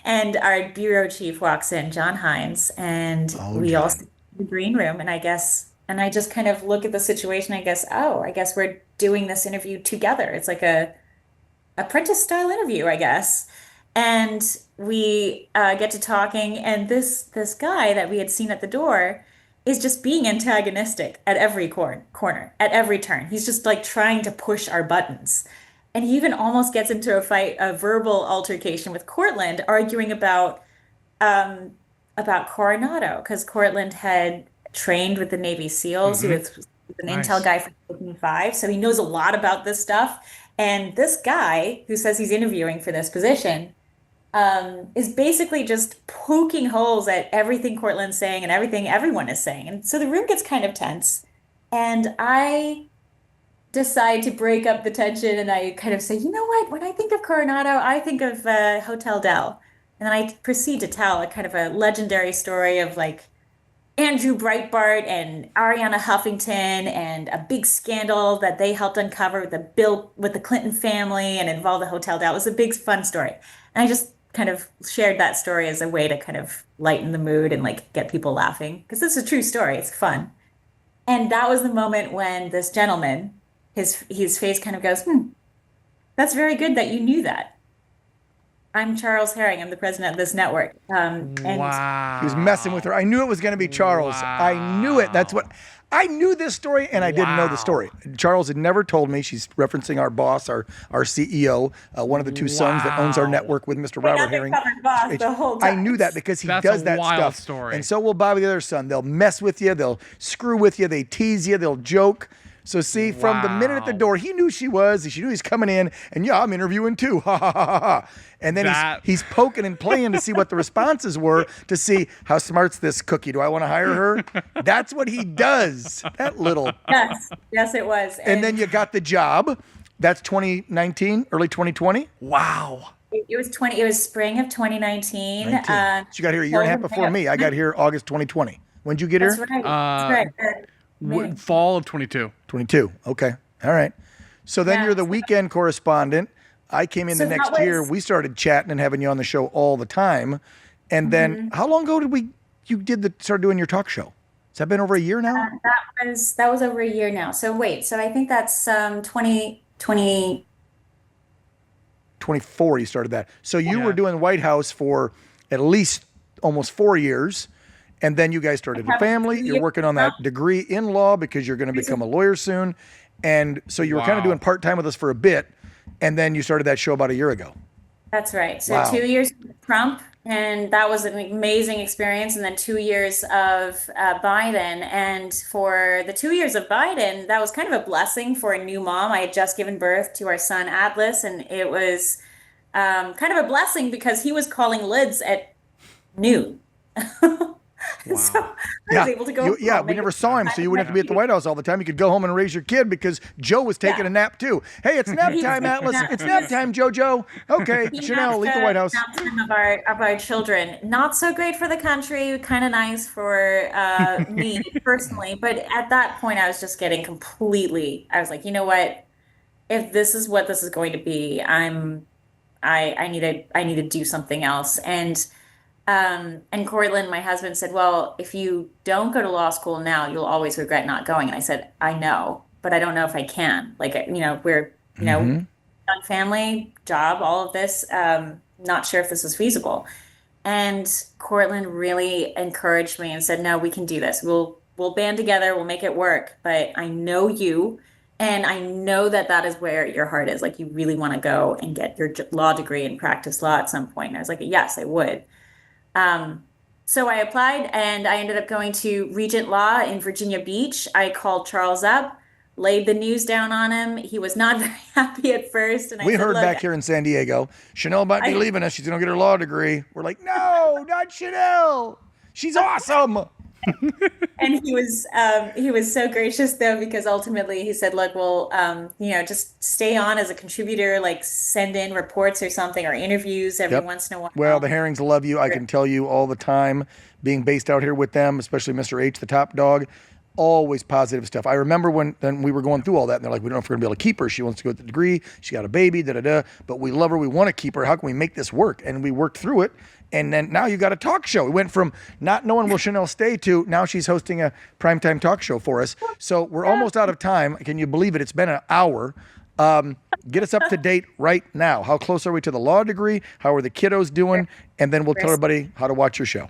And our bureau chief walks in, John Hines, and we all sit in the green room, and I just kind of look at the situation. I guess we're doing this interview together. It's like a apprentice style interview, I guess. And we get to talking, and this guy that we had seen at the door is just being antagonistic at every corner, at every turn. He's just like trying to push our buttons. And he even almost gets into a verbal altercation with Cortland, arguing about Coronado, because Cortland had trained with the Navy SEALs. He was an intel guy for 5, so he knows a lot about this stuff. And this guy who says he's interviewing for this position is basically just poking holes at everything Cortland's saying and everything everyone is saying. And so the room gets kind of tense. And I decide to break up the tension, and I kind of say, "You know what? When I think of Coronado, I think of Hotel Del." And then I proceed to tell a kind of a legendary story of like Andrew Breitbart and Ariana Huffington and a big scandal that they helped uncover with the Clinton family and involved the Hotel Del. It was a big fun story. And I just kind of shared that story as a way to kind of lighten the mood and like get people laughing, because it's a true story. It's fun. And that was the moment when this gentleman, his face kind of goes, "That's very good that you knew that. I'm Charles Herring. I'm the president of this network." And Wow. He was messing with her. I knew it was going to be Charles. I knew it. That's what I knew this story, and I didn't know the story. Charles had never told me. She's referencing our boss, our CEO, one of the two sons that owns our network with Mr. Robert Herring. Boss the whole time. I knew that because he That's does a that wild stuff. story. And so will Bobby, the other son. They'll mess with you. They'll screw with you. They tease you. They'll joke. So see, from the minute at the door, he knew she knew he's coming in, and yeah, I'm interviewing too, ha ha ha ha. And then he's poking and playing to see what the responses were, to see how smart's this cookie. Do I want to hire her? That's what he does. That little. Yes, it was. And then you got the job. That's 2019, early 2020. Wow. It was spring of 2019. So you got here a year and a half before me. I got here August 2020. When'd you get here? That's right. That's right. Fall of 22. 22. Okay. All right. So then you're the weekend correspondent. I came in the next year. We started chatting and having you on the show all the time. And then how long ago did start doing your talk show? Has that been over a year now? That was over a year now. So wait, so I think that's 2020 20. 24, you started that. So you were doing White House for at least almost 4 years. And then you guys started a family. You're working on that degree in law because you're going to become a lawyer soon. And so you were kind of doing part-time with us for a bit. And then you started that show about a year ago. That's right. So 2 years with Trump, and that was an amazing experience. And then 2 years of Biden. And for the 2 years of Biden, that was kind of a blessing for a new mom. I had just given birth to our son, Atlas, and it was kind of a blessing because he was calling lids at noon. So I was able to go. We never saw him, so you wouldn't have to be at the White House all the time. You could go home and raise your kid because Joe was taking a nap too. Hey, it's nap time, Atlas. It's nap time, JoJo. Okay, Chanel, leave the White House. Nap time of our children. Not so great for the country. Kind of nice for me personally, but at that point, I was just getting completely. I was like, you know what? If this is what this is going to be, I need to do something else. And Cortland, my husband, said, well, if you don't go to law school now, you'll always regret not going. And I said, I know, but I don't know if I can. Like, we're, young family, job, all of this, not sure if this was feasible. And Cortland really encouraged me and said, no, we can do this. We'll band together. We'll make it work. But I know you. And I know that that is where your heart is. Like, you really want to go and get your law degree and practice law at some point. And I was like, yes, I would. So I applied and I ended up going to Regent Law in Virginia Beach. I called Charles up, laid the news down on him. He was not very happy at first. And we heard back here in San Diego, Chanel might be leaving us. She's going to get her law degree. We're like, no, not Chanel. She's awesome. And he was so gracious though, because ultimately he said, look, well, just stay on as a contributor, like send in reports or something or interviews every once in a while. Well, the Herrings love you. I can tell you all the time, being based out here with them, especially Mr. H, the top dog, always positive stuff. I remember when we were going through all that and they're like, we don't know if we're gonna be able to keep her. She wants to go with the degree. She got a baby, but we love her. We want to keep her. How can we make this work? And we worked through it. And then now you got a talk show. We went from not knowing will Chanel stay to now she's hosting a primetime talk show for us. So we're almost out of time. Can you believe it? It's been an hour. Get us up to date right now. How close are we to the law degree? How are the kiddos doing? And then we'll tell everybody how to watch your show.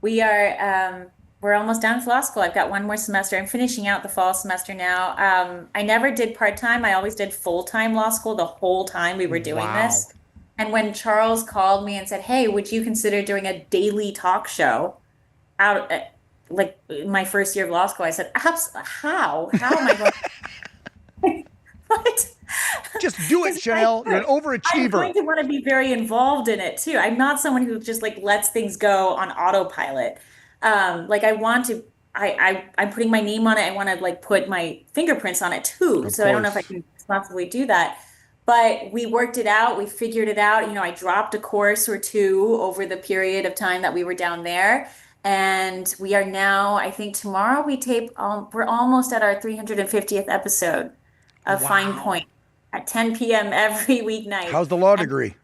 We are, we're almost done with law school. I've got one more semester. I'm finishing out the fall semester now. I never did part-time. I always did full-time law school the whole time we were doing this. And when Charles called me and said, hey, would you consider doing a daily talk show out at, like my first year of law school? I said, how am I going what? Just do it, Chanel. You're an overachiever. I'm going to want to be very involved in it too. I'm not someone who just like lets things go on autopilot. Like I want to, I'm putting my name on it. I want to like put my fingerprints on it too. So I don't know if I can responsibly do that. But we worked it out. We figured it out. I dropped a course or two over the period of time that we were down there. And we are now, I think tomorrow we tape, we're almost at our 350th episode of Fine Point at 10 p.m. every weeknight. How's the law degree?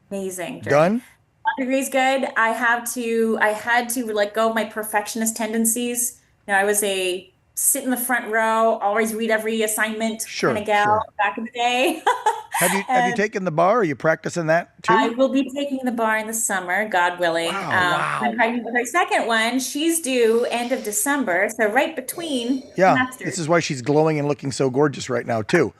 Amazing. Done? Law degree's good. I had to let go of my perfectionist tendencies. I was a sit in the front row, always read every assignment kind of gal back in the day. Have you taken the bar? Are you practicing that too? I will be taking the bar in the summer, God willing. Wow. I'm pregnant with our second one. She's due end of December, so right between semesters. This is why she's glowing and looking so gorgeous right now too.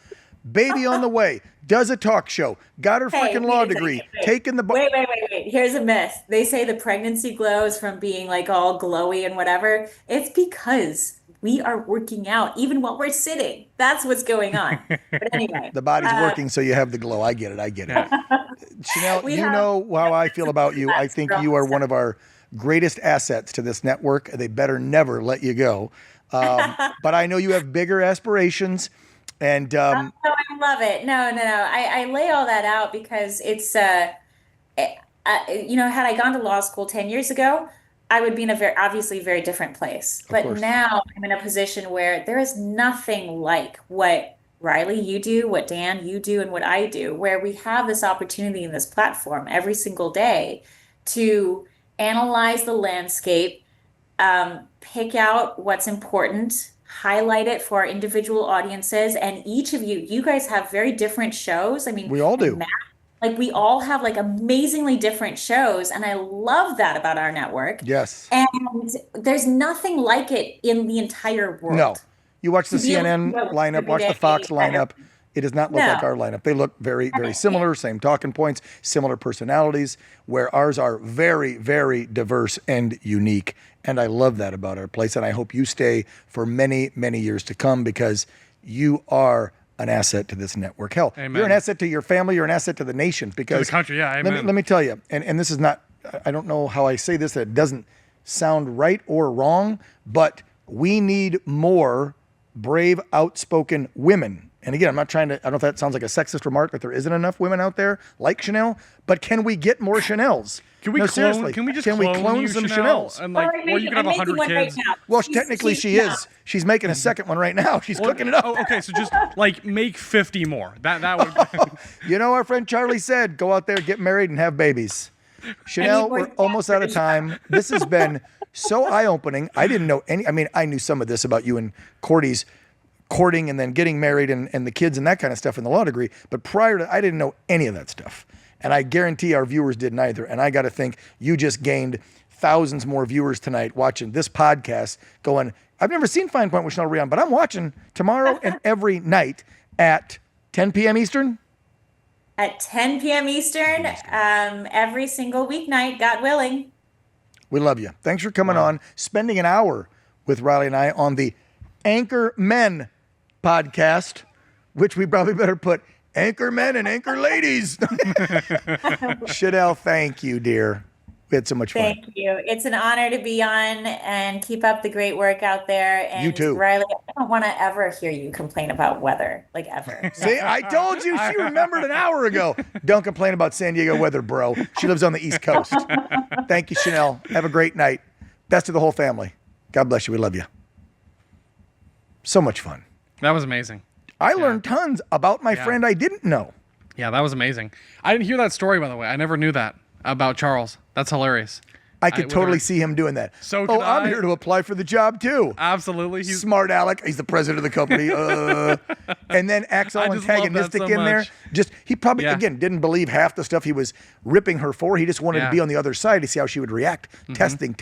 Baby on the way, does a talk show, got her freaking law degree, taking the bar. Wait. Here's a myth. They say the pregnancy glow is from being like all glowy and whatever. It's because we are working out even while we're sitting. That's what's going on. But anyway. The body's working, so you have the glow. I get it. Chanel, you know how I feel about you. I think you are one of our greatest assets to this network. They better never let you go. But I know you have bigger aspirations. And I love it. No. I lay all that out because it's, had I gone to law school 10 years ago, I would be in a obviously very different place. But now I'm in a position where there is nothing like what Riley, you do, what Dan, you do, and what I do, where we have this opportunity in this platform every single day to analyze the landscape, pick out what's important, highlight it for our individual audiences. And each of you guys have very different shows. I mean, We all do. Matt, like we all have like amazingly different shows. And I love that about our network. Yes. And there's nothing like it in the entire world. No. You watch the To be able to CNN go lineup, every watch the day, Fox lineup. It does not look like No. our lineup. They look very, very similar, same talking points, similar personalities, where ours are very, very diverse and unique. And I love that about our place. And I hope you stay for many, many years to come, because you are an asset to this network. Hell, Amen. you're an asset to your family, you're an asset to the nation. Because the country, yeah, amen. let me tell you, and this is not, I don't know how I say this, that it doesn't sound right or wrong, but we need more brave, outspoken women. And again, I'm not trying to, I don't know if that sounds like a sexist remark, that there isn't enough women out there like Chanel, but can we get more Chanels? Can we No, clone? seriously, Can we just can we clone you, some Chanel? Chanels? And like, or you can have 100 kids. Well, technically she is. She's making a second one right now. She's cooking it up. Oh, okay. So just like make 50 more. That would. You know, our friend Charlie said, go out there, get married, and have babies. Chanel, more we're almost out of time. This has been so eye-opening. I didn't know any, I mean, I knew some of this about you and Cordy's courting and then getting married and the kids and that kind of stuff in the law degree. But prior to, I didn't know any of that stuff. And I guarantee our viewers didn't either. And I got to think you just gained thousands more viewers tonight watching this podcast going, I've never seen Fine Point with Chanel Rion, but I'm watching tomorrow and every night at 10 p.m. Eastern. At 10 p.m. Eastern, every single weeknight, God willing. We love you. Thanks for coming on, spending an hour with Riley and I on the Anchormen podcast, which we probably better put Anchormen and Anchor Ladies. Chanel, thank you, dear. We had so much fun. Thank you. It's an honor to be on, and keep up the great work out there. And You too. Riley, I don't want to ever hear you complain about weather, like ever. See, I told you, she remembered an hour ago. Don't complain about San Diego weather, bro. She lives on the East Coast. Thank you, Chanel. Have a great night. Best to the whole family. God bless you. We love you. So much fun. That was amazing. I learned tons about my friend I didn't know. Yeah, that was amazing. I didn't hear that story, by the way. I never knew that about Charles. That's hilarious. I could totally would've- see him doing that. So oh, could I'm I. here to apply for the job too. Absolutely. He's Smart Alec. He's the president of the company. And then acts all I just love that antagonistic so in there. much. Just he probably Yeah. again didn't believe half the stuff he was ripping her for. He just wanted to Yeah. be on the other side to see how she would react. Testing,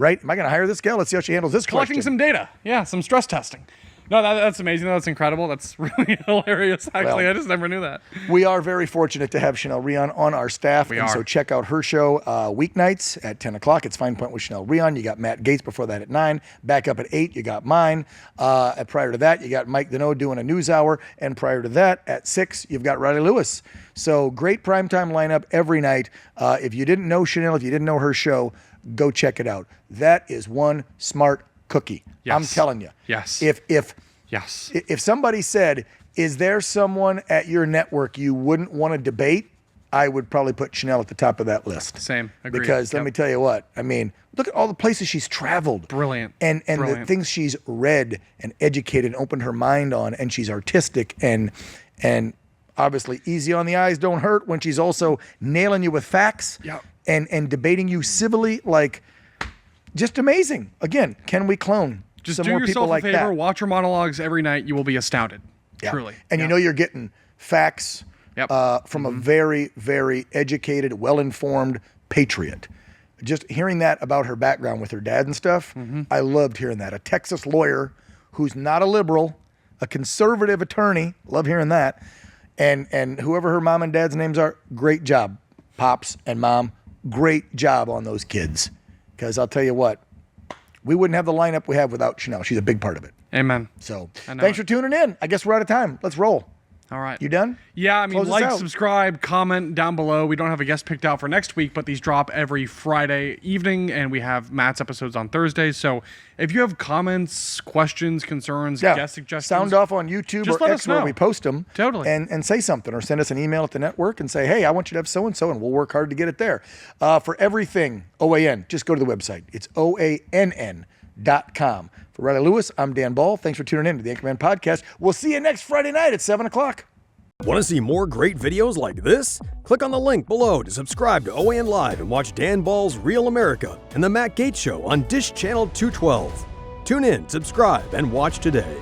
right? Am I going to hire this gal? Let's see how she handles this collecting question. some data. Yeah, some stress testing. No, that's amazing. That's incredible. That's really hilarious. Actually, Well, I just never knew that. We are very fortunate to have Chanel Rion on our staff. We and are. So check out her show weeknights at 10 o'clock. It's Fine Point with Chanel Rion. You got Matt Gates before that at 9. Back up at 8, you got mine. Prior to that, you got Mike Deneau doing a news hour. And prior to that, at 6, you've got Riley Lewis. So great primetime lineup every night. If you didn't know Chanel, if you didn't know her show, go check it out. That is one smart cookie. Yes. I'm telling you. Yes. If somebody said, is there someone at your network you wouldn't want to debate? I would probably put Chanel at the top of that list. Same. Agreed. Because let Yep. me tell you what, I mean, look at all the places she's traveled. Brilliant. And the Brilliant. things she's read and educated and opened her mind on, and she's artistic and obviously easy on the eyes, don't hurt, when she's also nailing you with facts Yep. and debating you civilly, like just amazing. Again, can we clone Just some do more people yourself like a favor. that? Watch her monologues every night. You will be astounded. Yeah. Truly. And you know you're getting facts Yep. from a very, very educated, well-informed patriot. Just hearing that about her background with her dad and stuff, I loved hearing that. A Texas lawyer who's not a liberal, a conservative attorney, love hearing that. And whoever her mom and dad's names are, great job, Pops and Mom. Great job on those kids. Because I'll tell you what, we wouldn't have the lineup we have without Chanel. She's a big part of it. Amen. So I know thanks it. for tuning in. I guess we're out of time. Let's roll. All right. You done? Yeah, I mean, Close us like, out. subscribe, comment down below. We don't have a guest picked out for next week, but these drop every Friday evening, and we have Matt's episodes on Thursdays. So if you have comments, questions, concerns, guest suggestions, Sound off on YouTube just or let X us where know. we post them. Totally. And say something, or send us an email at the network and say, hey, I want you to have so-and-so, and we'll work hard to get it there. For everything OAN, just go to the website. It's OANN.com. For Riley Lewis, I'm Dan Ball. Thanks for tuning in to the Anchorman Podcast. We'll see you next Friday night at 7 o'clock. Want to see more great videos like this? Click on the link below to subscribe to OAN Live and watch Dan Ball's Real America and The Matt Gates Show on Dish Channel 212. Tune in, subscribe, and watch today.